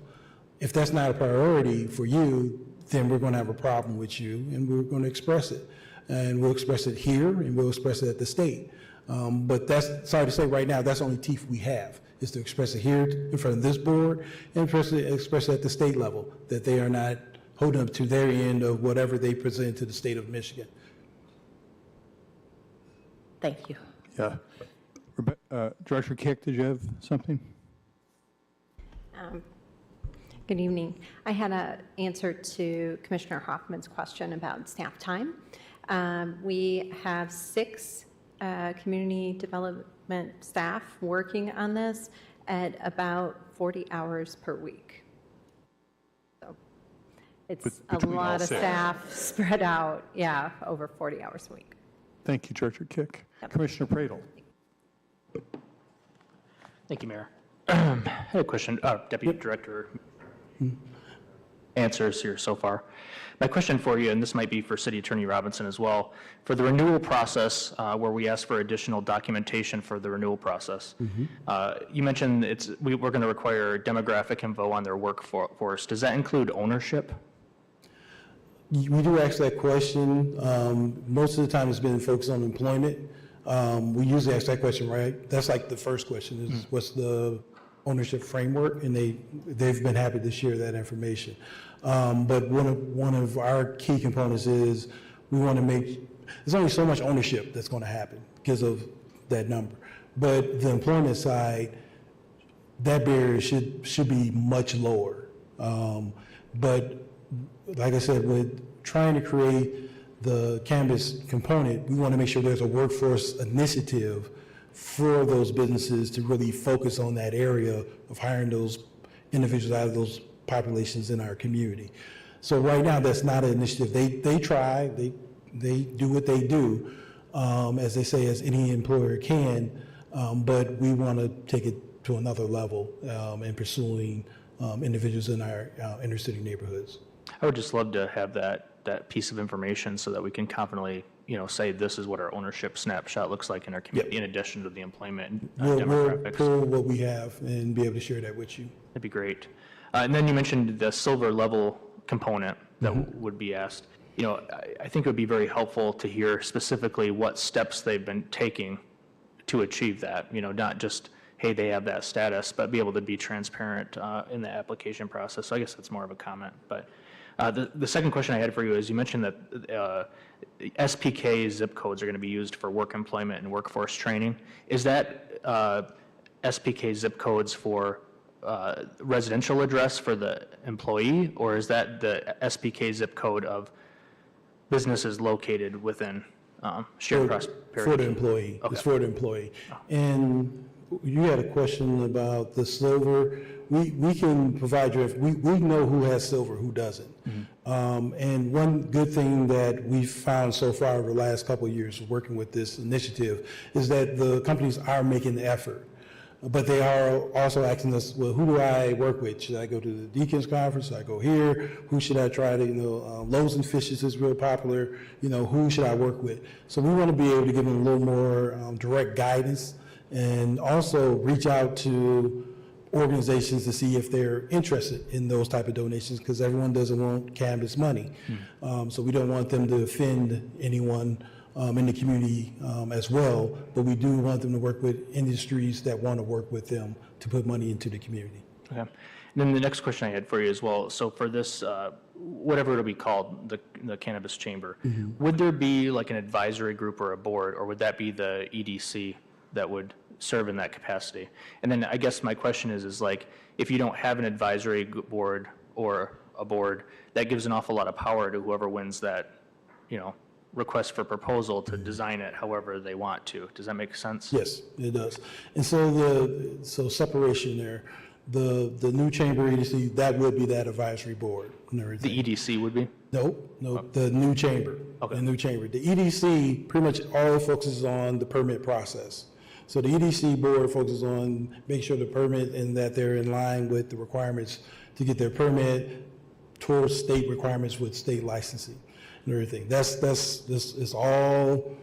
H: If that's not a priority for you, then we're going to have a problem with you, and we're going to express it. And we'll express it here, and we'll express it at the state. But that's, sorry to say right now, that's the only teeth we have, is to express it here in front of this board and express it at the state level, that they are not holding up to their end of whatever they present to the state of Michigan.
K: Thank you.
A: Yeah. Director Kick, did you have something?
L: Good evening. I had an answer to Commissioner Hoffman's question about staff time. We have 6 community development staff working on this at about 40 hours per week. So it's a
A: Between all
L: lot of
A: 6.
L: staff spread out, yeah, over 40 hours a week.
A: Thank you, Director Kick. Commissioner Pradel.
E: Thank you, Mayor. I had a question, Deputy Director, answers here so far. My question for you, and this might be for City Attorney Robinson as well, for the renewal process, where we ask for additional documentation for the renewal process, you mentioned we're going to require demographic info on their workforce. Does that include ownership?
H: We do ask that question. Most of the time it's been focused on employment. We usually ask that question, right? That's like the first question is what's the ownership framework? And they've been happy to share that information. But one of our key components is we want to make, there's only so much ownership that's going to happen because of that number. But the employment side, that barrier should be much lower. But like I said, with trying to create the cannabis component, we want to make sure there's a workforce initiative for those businesses to really focus on that area of hiring those individuals out of those populations in our community. So right now, that's not an initiative. They try, they do what they do, as they say, as any employer can, but we want to take it to another level in pursuing individuals in our inner city neighborhoods.
E: I would just love to have that piece of information so that we can confidently, say this is what our ownership snapshot looks like in our community, in addition to the employment
H: We'll
E: demographics.
H: pull what we have and be able to share that with you.
E: That'd be great. And then you mentioned the silver level component that would be asked. I think it would be very helpful to hear specifically what steps they've been taking to achieve that. Not just, hey, they have that status, but be able to be transparent in the application process. So I guess that's more of a comment. But the second question I had for you is you mentioned that SPK zip codes are going to be used for work employment and workforce training. Is that SPK zip codes for residential address for the employee, or is that the SPK zip code of businesses located within shared prosperity?
H: For the employee.
E: Okay.
H: It's for the employee. And you had a question about the silver. We can provide you, we know who has silver, who doesn't. And one good thing that we've found so far over the last couple of years working with this initiative is that the companies are making the effort. But they are also asking us, well, who do I work with? Should I go to the Deacons Conference? Should I go here? Who should I try to, Loaves and Fishes is real popular. Who should I work with? So we want to be able to give them a little more direct guidance and also reach out to organizations to see if they're interested in those type of donations, because everyone doesn't want cannabis money. So we don't want them to offend anyone in the community as well, but we do want them to work with industries that want to work with them to put money into the community.
E: Okay. And then the next question I had for you as well, so for this, whatever it'll be called, the Cannabis Chamber, would there be like an advisory group or a board, or would that be the EDC that would serve in that capacity? And then I guess my question is like, if you don't have an advisory board or a board, that gives an awful lot of power to whoever wins that, request for proposal to design it however they want to. Does that make sense?
H: Yes, it does. And so so separation there. The new chamber EDC, that would be that advisory board and everything.
E: The EDC would be?
H: Nope, the new chamber.
E: Okay.
H: The new chamber. The EDC pretty much all focuses on the permit process. So the EDC board focuses on making sure the permit and that they're in line with the requirements to get their permit towards state requirements with state licensing and everything. This is all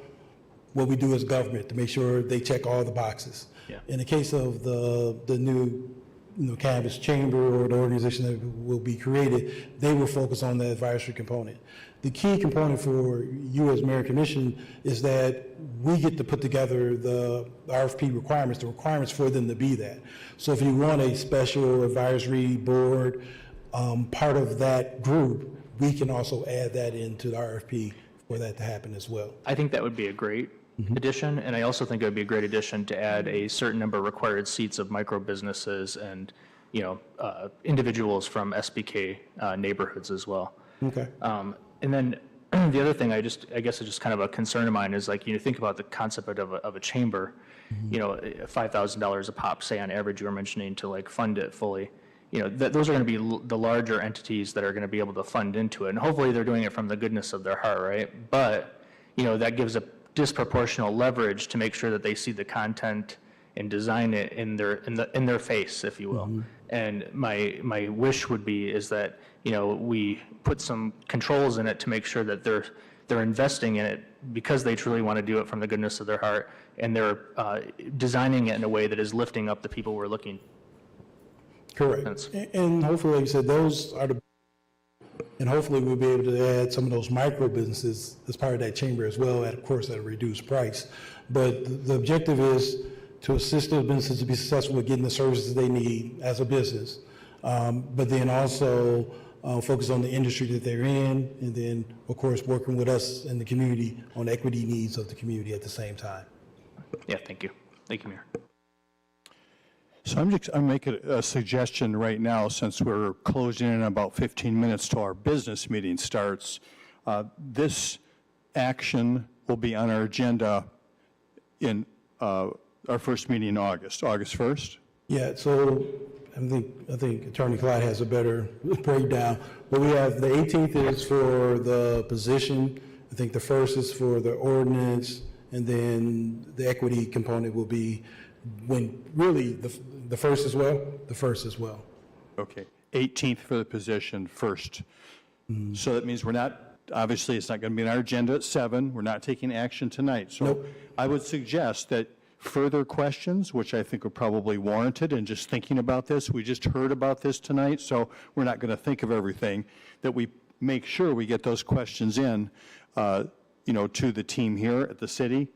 H: what we do as government to make sure they check all the boxes.
E: Yeah.
H: In the case of the new cannabis chamber or the organization that will be created, they will focus on the advisory component. The key component for you as mayor and commission is that we get to put together the RFP requirements, the requirements for them to be that. So if you want a special advisory board, part of that group, we can also add that into the RFP for that to happen as well.
E: I think that would be a great addition, and I also think it would be a great addition to add a certain number of required seats of micro businesses and, individuals from SBK neighborhoods as well.
H: Okay.
E: And then the other thing, I guess it's just kind of a concern of mine is like, think about the concept of a chamber, $5,000 a pop, say on average, you were mentioning to like fund it fully. Those are going to be the larger entities that are going to be able to fund into it. And hopefully they're doing it from the goodness of their heart, right? But, that gives a disproportional leverage to make sure that they see the content and design it in their face, if you will. And my wish would be is that, we put some controls in it to make sure that they're investing in it because they truly want to do it from the goodness of their heart, and they're designing it in a way that is lifting up the people we're looking.
H: Correct. And hopefully, like you said, those are and hopefully we'll be able to add some of those micro businesses as part of that chamber as well, of course, at a reduced price. But the objective is to assist those businesses to be successful with getting the services they need as a business. But then also focus on the industry that they're in, and then, of course, working with us in the community on equity needs of the community at the same time.
E: Yeah, thank you. Thank you, Mayor.
A: So I'm making a suggestion right now, since we're closing in about 15 minutes till our business meeting starts. This action will be on our agenda in our first meeting in August 1st.
H: Yeah, so I think Attorney Clyde has a better breakdown. But we have the 18th is for the position. I think the 1st is for the ordinance, and then the equity component will be when really the first as well. The first as well.
A: Okay, 18th for the position, 1st. So that means we're not, obviously, it's not going to be on our agenda at 7. We're not taking action tonight. So
H: Nope.
A: I would suggest that further questions, which I think are probably warranted, and just thinking about this, we just heard about this tonight, so we're not going to think of everything, that we make sure we get those questions in, to the team here at the city,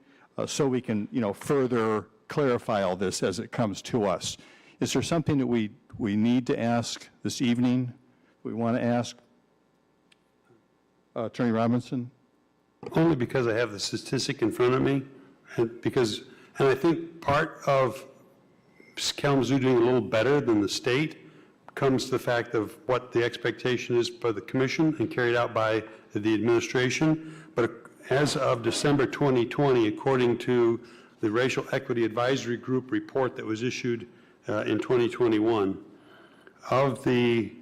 A: so we can, further clarify all this as it comes to us. Is there something that we need to ask this evening? We want to ask Attorney Robinson?
F: Only because I have the statistic in front of me, and I think part of Kalamazoo doing a little better than the state comes to the fact of what the expectation is by the commission and carried out by the administration. But as of December 2020, according to the Racial Equity Advisory Group report that was issued in 2021, of the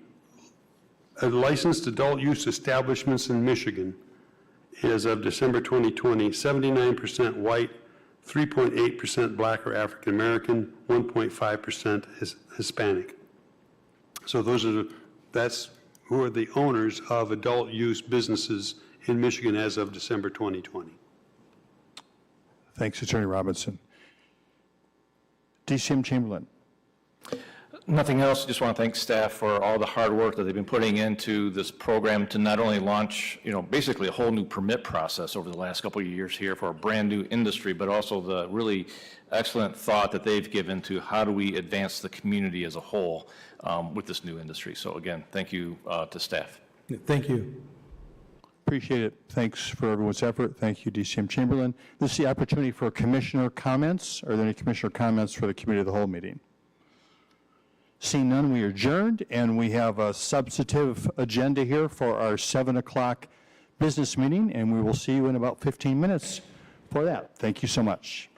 F: licensed adult use establishments in Michigan, as of December 2020, 79% white, 3.8% black or African American, 1.5% Hispanic. So that's who are the owners of adult use businesses in Michigan as of December 2020.
A: Thanks, Attorney Robinson. DCM Chamberlain.
D: Nothing else. Just want to thank staff for all the hard work that they've been putting into this program to not only launch, basically a whole new permit process over the last couple of years here for a brand new industry, but also the really excellent thought that they've given to how do we advance the community as a whole with this new industry. So again, thank you to staff.
H: Thank you.
A: Appreciate it. Thanks for everyone's effort. Thank you, DCM Chamberlain. This is the opportunity for commissioner comments. Are there any commissioner comments for the committee of the whole meeting? Seeing none, we are adjourned, and we have a substantive agenda here for our 7 o'clock business meeting, and we will see you in about 15 minutes for that. Thank you so much.